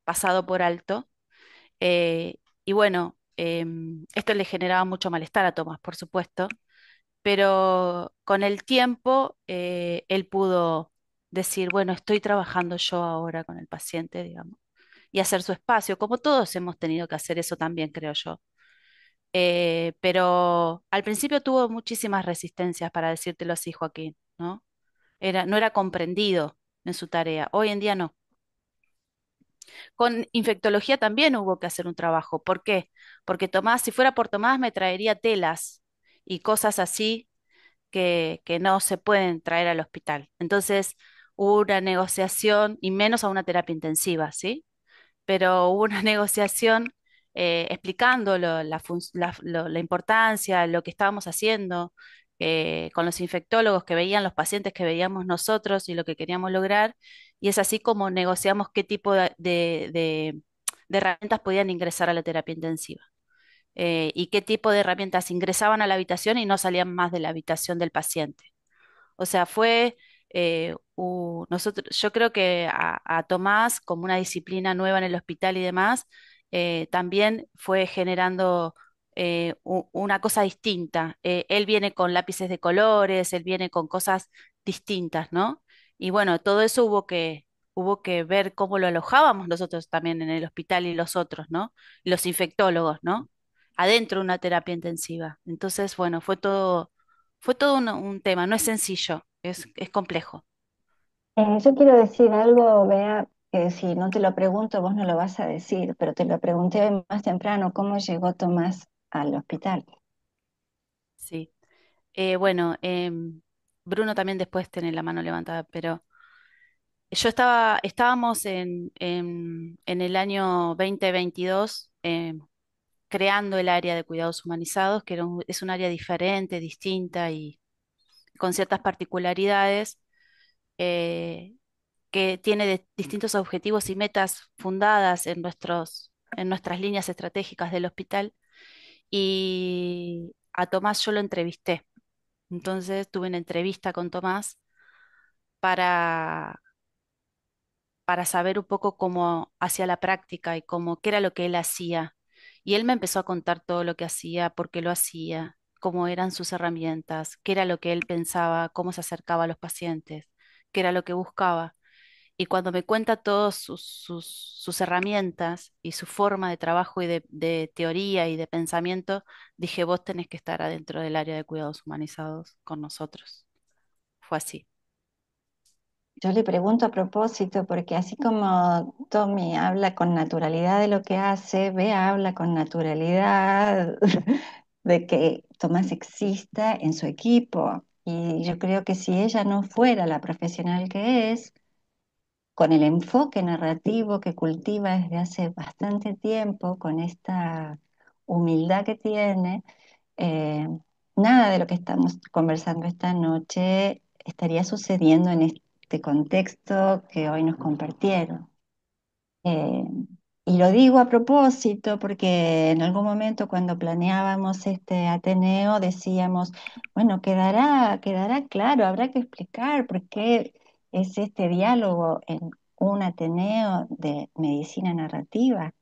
pasado por alto. Y bueno, esto le generaba mucho malestar a Tomás, por supuesto, pero con el tiempo él pudo decir, bueno, estoy trabajando yo ahora con el paciente, digamos, y hacer su espacio, como todos hemos tenido que hacer eso también, creo yo. Pero al principio tuvo muchísimas resistencias, para decírtelo así, Joaquín, ¿no? No era comprendido en su tarea. Hoy en día no. Con infectología también hubo que hacer un trabajo. ¿Por qué? Porque Tomás, si fuera por Tomás, me traería telas y cosas así que no se pueden traer al hospital. Entonces hubo una negociación, y menos a una terapia intensiva, ¿sí? Pero hubo una negociación explicando la importancia, lo que estábamos haciendo con los infectólogos que veían los pacientes que veíamos nosotros y lo que queríamos lograr, y es así como negociamos qué tipo de herramientas podían ingresar a la terapia intensiva. Y qué tipo de herramientas ingresaban a la habitación y no salían más de la habitación del paciente. O sea, yo creo que a Tomás, como una disciplina nueva en el hospital y demás, también fue generando una cosa distinta. Él viene con lápices de colores, él viene con cosas distintas, ¿no? Y bueno, todo eso hubo que ver cómo lo alojábamos nosotros también en el hospital y los otros, ¿no? Los infectólogos, ¿no? Adentro de una terapia intensiva. Entonces, bueno, fue todo un tema, no es sencillo, es complejo. Yo quiero decir algo, Bea, que si no te lo pregunto, vos no lo vas a decir, pero te lo pregunté hoy más temprano, ¿cómo llegó Tomás al hospital? Sí. Bueno, Bruno también después tiene la mano levantada, pero estábamos en el año 2022 creando el área de cuidados humanizados, que es un área diferente, distinta y con ciertas particularidades. eh, que tiene distintos objetivos y metas fundadas en nuestras líneas estratégicas del hospital. Y a Tomás yo lo entrevisté. Entonces tuve una entrevista con Tomás para, para saber un poco cómo hacía la práctica y qué era lo que él hacía. Y él me empezó a contar todo lo que hacía, por qué lo hacía, cómo eran sus herramientas, qué era lo que él pensaba, cómo se acercaba a los pacientes, qué era lo que buscaba. Y cuando me cuenta todas sus herramientas y su forma de trabajo y de teoría y de pensamiento, dije, vos tenés que estar adentro del área de cuidados humanizados con nosotros. Fue así. Yo le pregunto a propósito, porque así como Tommy habla con naturalidad de lo que hace, Bea habla con naturalidad de que Tomás exista en su equipo. Y yo creo que si ella no fuera la profesional que es, con el enfoque narrativo que cultiva desde hace bastante tiempo, con esta humildad que tiene, eh, nada de lo que estamos conversando esta noche estaría sucediendo en este contexto que hoy nos compartieron. Eh, y lo digo a propósito porque en algún momento cuando planeábamos este Ateneo decíamos, bueno, quedará claro, habrá que explicar por qué es este diálogo en un Ateneo de medicina narrativa.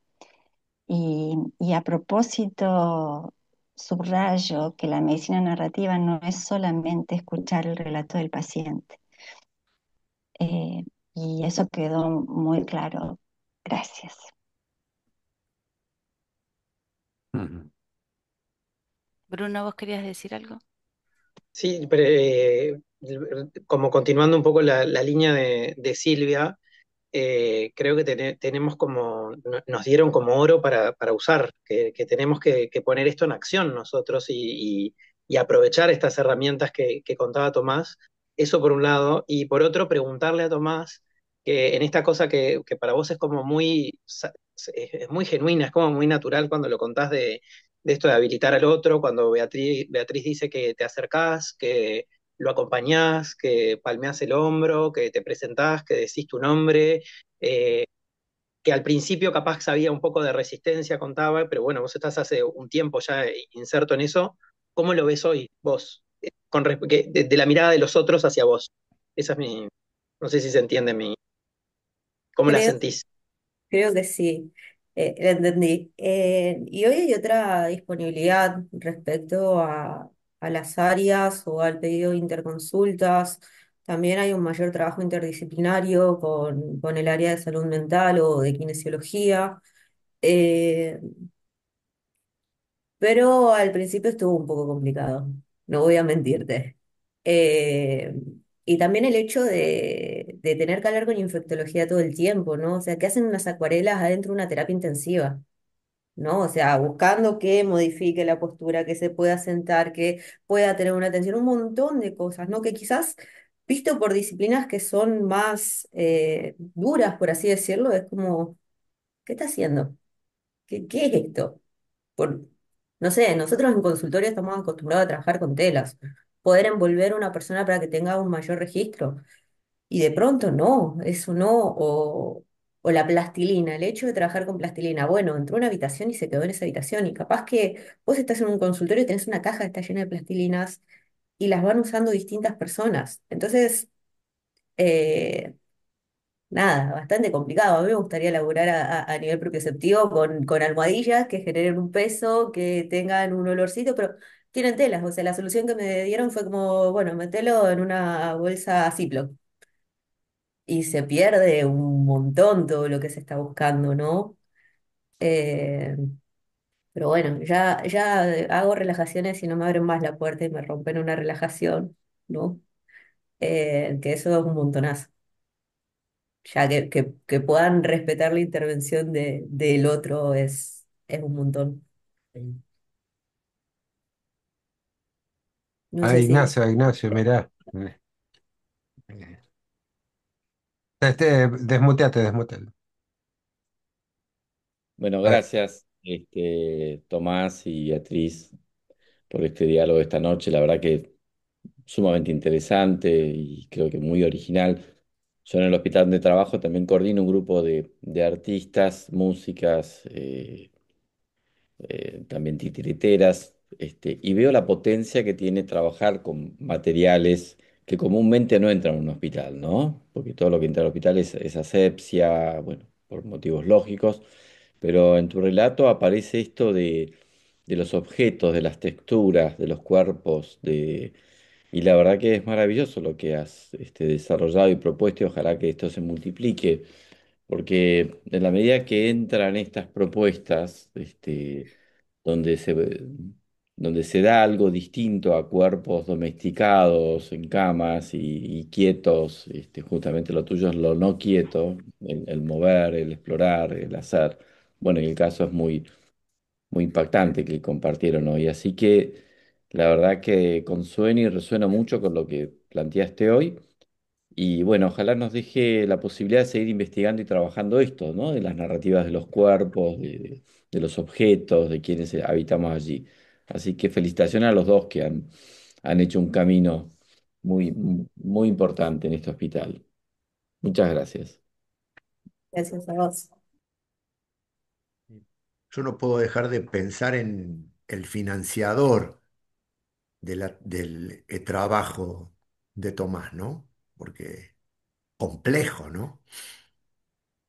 Y a propósito, subrayo que la medicina narrativa no es solamente escuchar el relato del paciente. Eh, y eso quedó muy claro. Gracias. Ujú. Bruno, ¿vos querías decir algo? Sí, pero, como continuando un poco la línea de Silvia, creo que tenemos como, nos dieron como oro para usar, que tenemos que poner esto en acción nosotros y aprovechar estas herramientas que contaba Tomás, eso por un lado, y por otro preguntarle a Tomás que en esta cosa que para vos es como muy, es muy genuina, es como muy natural cuando lo contás de esto de habilitar al otro, cuando Beatriz dice que te acercás, que lo acompañás, que palmeás el hombro, que te presentás, que decís tu nombre, eh, que al principio capaz había un poco de resistencia, contaba, pero bueno, vos estás hace un tiempo ya inserto en eso. ¿Cómo lo ves hoy vos? De la mirada de los otros hacia vos. Esa es mi, no sé si se entiende ¿cómo la Creo, sentís? creo que sí, la entendí. Y hoy hay otra disponibilidad respecto a las áreas o al pedido de interconsultas. También hay un mayor trabajo interdisciplinario con el área de salud mental o de kinesiología. Eh, pero al principio estuvo un poco complicado, no voy a mentirte. Eh, y también el hecho de tener que hablar con infectología todo el tiempo, ¿no? O sea, que hacen unas acuarelas adentro de una terapia intensiva, ¿no? O sea, buscando que modifique la postura, que se pueda sentar, que pueda tener una atención, un montón de cosas, ¿no? Que quizás, visto por disciplinas que son más duras, por así decirlo, es como, ¿qué está haciendo? ¿Qué es esto? Por, no sé, nosotros en consultorio estamos acostumbrados a trabajar con telas, poder envolver a una persona para que tenga un mayor registro. Y de pronto no, eso no, o la plastilina, el hecho de trabajar con plastilina. Bueno, entró a una habitación y se quedó en esa habitación. Y capaz que vos estás en un consultorio y tenés una caja que está llena de plastilinas y las van usando distintas personas. Entonces, eh, nada, bastante complicado. A mí me gustaría laburar a nivel propioceptivo con almohadillas que generen un peso, que tengan un olorcito, pero tienen telas. O sea, la solución que me dieron fue como, bueno, metelo en una bolsa Ziploc. Y se pierde un montón todo lo que se está buscando, ¿no? Eh, pero bueno, ya hago relajaciones y no me abren más la puerta y me rompen una relajación, ¿no? Que eso es un montonazo. Ya que puedan respetar la intervención del otro es un montón. No sé si... Ignacio, mirá. Desmuteate. Bueno, Ah, gracias, Tomás y Beatriz, por este diálogo esta noche. La verdad que sumamente interesante y creo que muy original. Yo en el hospital de trabajo también coordino un grupo de artistas, músicas, también titiriteras, y veo la potencia que tiene trabajar con materiales que comúnmente no entran en un hospital, ¿no? Porque todo lo que entra al hospital es asepsia, bueno, por motivos lógicos, pero en tu relato aparece esto de los objetos, de las texturas, de los cuerpos, Y la verdad que es maravilloso lo que has desarrollado y propuesto y ojalá que esto se multiplique, porque en la medida que entran estas propuestas, donde se, donde se da algo distinto a cuerpos domesticados en camas y quietos, justamente lo tuyo es lo no quieto, el mover, el explorar, el hacer. Bueno, y el caso es muy impactante que compartieron hoy. Así que la verdad que consuena y resuena mucho con lo que planteaste hoy. Y bueno, ojalá nos deje la posibilidad de seguir investigando y trabajando esto, ¿no? De las narrativas de los cuerpos, de los objetos, de quienes habitamos allí. Así que felicitaciones a los dos que han hecho un camino muy importante en este hospital. Muchas gracias. Gracias a vos. Yo no puedo dejar de pensar en el financiador del trabajo de Tomás, ¿no? Porque complejo, ¿no?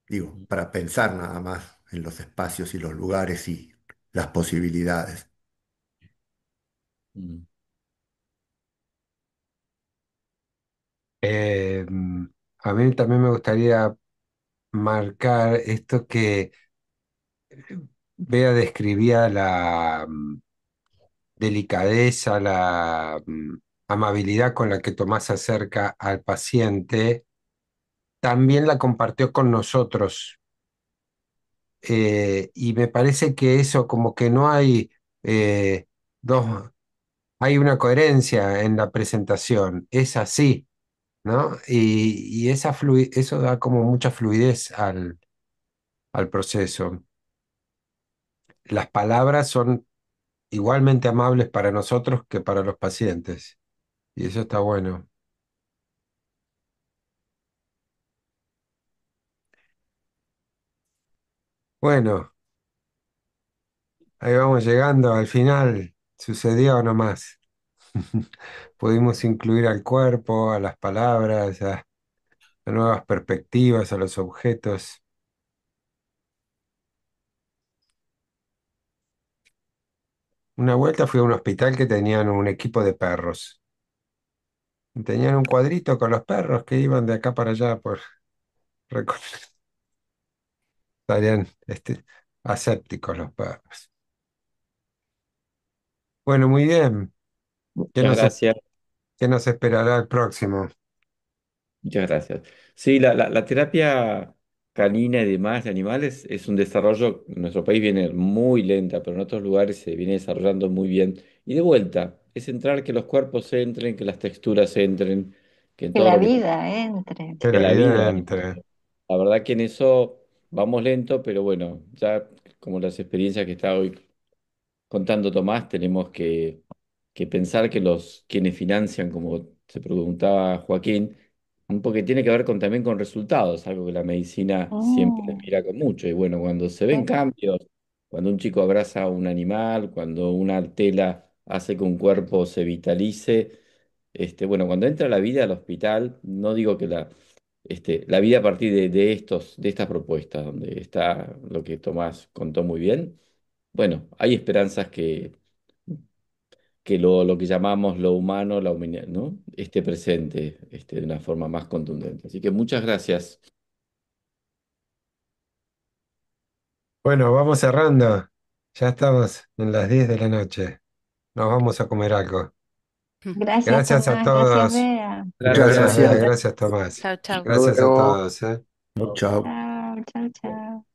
Digo, para pensar nada más en los espacios y los lugares y las posibilidades. Mm. Eh, a mí también me gustaría marcar esto que Bea describía la delicadeza, la amabilidad con la que Tomás se acerca al paciente, también la compartió con nosotros. Y me parece que eso como que no hay dos, hay una coherencia en la presentación, es así, ¿no? Y eso da como mucha fluidez al proceso. Las palabras son igualmente amables para nosotros que para los pacientes, y eso está bueno. Bueno, ahí vamos llegando al final, sucedió nomás. Pudimos incluir al cuerpo, a las palabras, a nuevas perspectivas, a los objetos. Una vuelta fui a un hospital que tenían un equipo de perros. Tenían un cuadrito con los perros que iban de acá para allá por recor- estarían asépticos los perros. Bueno, muy bien. ¿Qué Muchas nos, es- gracias. qué nos esperará el próximo? Muchas gracias. Sí, la terapia canina y demás de animales es un desarrollo, en nuestro país viene muy lenta, pero en otros lugares se viene desarrollando muy bien. Y de vuelta, es entrar que los cuerpos entren, que las texturas entren, que en Que todo la lo que, vida entre. Que que la la vida vida entre. entre. La verdad que en eso vamos lento, pero bueno, ya como las experiencias que está hoy contando Tomás, tenemos que pensar que quienes financian, como se preguntaba Joaquín, porque tiene que ver también con resultados, algo que la medicina siempre Mm, mira con mucho. Y bueno, cuando se ven eh, cambios, cuando un chico abraza a un animal, cuando una tela hace que un cuerpo se vitalice, bueno, cuando entra la vida al hospital, no digo que la vida a partir de estas propuestas, donde está lo que Tomás contó muy bien, bueno, hay esperanzas que lo que llamamos lo humano, la humanidad, ¿no? Esté presente de una forma más contundente. Así que muchas gracias. Bueno, vamos cerrando. Ya estamos en las 10 de la noche. Nos vamos a comer algo. gracias, Gracias a Tomás. Gracias, todos. Bea. Muchas Gracias, Gracias. Bea. gracias. Gracias, Tomás. Chao, chao. Gracias a Luego. todos, ¿eh? Chao. Chao, chao, chao.